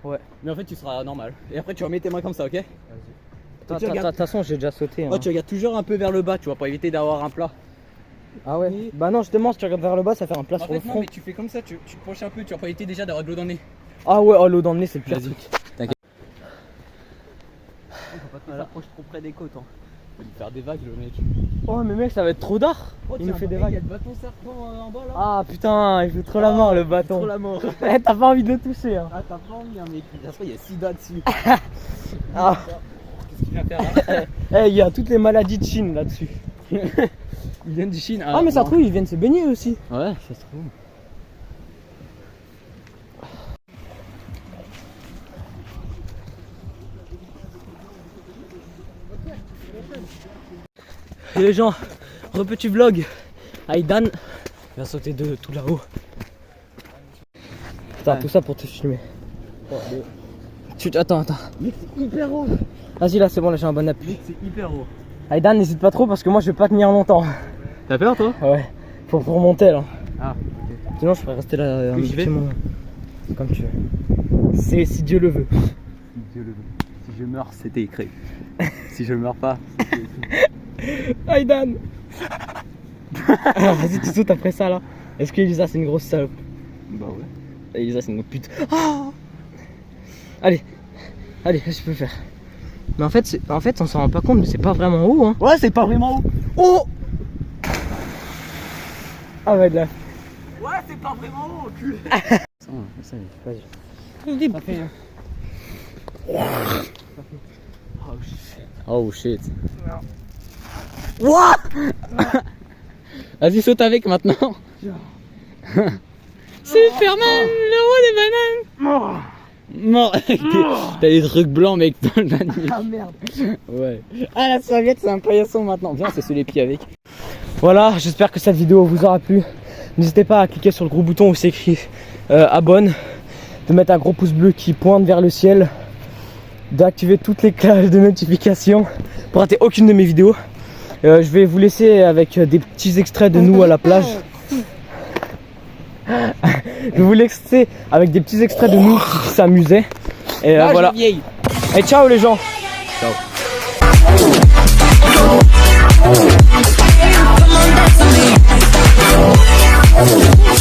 Ouais. Mais en fait, tu seras normal. Et après, tu vas mettre tes mains comme ça, ok? De tu regardes- toute façon j'ai déjà sauté. Hein. Oh, tu regardes toujours un peu vers le bas, tu vois, pour éviter d'avoir un plat. Ah ouais? Bah non justement si tu regardes vers le bas ça fait un plat En sur le fait, non, front. mais tu fais comme ça, tu te penches un peu, tu vas pas éviter déjà d'avoir de l'eau dans le nez. Ah ouais, oh, l'eau dans le nez c'est le pire Vas-y. truc. T'inquiète. Faut pas te s'approcher trop près des côtes. Hein. Faut lui faire des vagues, le mec. Oh mais mec ça va être trop d'art. Il nous fait des Il y vagues. a le bâton serpent en bas là. Ah putain, il fait trop la mort le bâton. Trop la mort. Eh, t'as pas envie de le toucher hein. Ah, t'as pas envie, hein, mec. Ça se trouve, il y a Sida dessus. Ah. Qu'est-ce qu'il vient faire là? Eh, il y a toutes les maladies de Chine là-dessus. Ils viennent du Chine. Ah mais ça se trouve ils viennent se baigner aussi. Ouais, ça se trouve. Et les gens, petit vlog. Aïdan vient sauter de tout là-haut. Putain, Ouais. tout ça pour te filmer. Attends. Mec, c'est hyper haut. Vas-y là c'est bon là j'ai un bon appui. Mec, c'est hyper haut. Aïdan n'hésite pas trop parce que moi je vais pas tenir longtemps. T'as peur, toi? Ouais, faut remonter là. Ah, Sinon je pourrais rester là un Oui, j'y petit vais. moment. Comme tu veux. C'est si Dieu le veut. si Dieu le veut. Si je meurs, c'était écrit. Si je meurs pas, Aïdan. Vas-y tu sautes après ça là. Est-ce que Elisa c'est une grosse salope? Bah ouais. Elisa c'est une pute. Oh allez, je peux faire. Mais en fait, on s'en rend pas compte, mais c'est pas vraiment haut hein. Ouais, c'est pas vraiment haut. Oh ah ouais de là. Ouais, c'est pas vraiment haut, cul. Vas-y. Ça fait... Oh shit. What? Vas-y, saute avec maintenant. Superman, le roi des bananes. Mort. T'as des trucs blancs, mec, dans le manif. Ah merde. Ouais. Ah, la serviette, c'est un paillasson maintenant. Viens, c'est sous les pieds avec. Voilà, j'espère que cette vidéo vous aura plu. N'hésitez pas à cliquer sur le gros bouton où c'est écrit abonne, de mettre un gros pouce bleu qui pointe vers le ciel, d'activer toutes les cloches de notification pour rater aucune de mes vidéos. Je vais vous laisser avec des petits extraits de nous à la plage. Je vais vous laisser avec des petits extraits de nous qui s'amusaient. Et voilà. Et ciao les gens. Ciao. Come on, dance with me.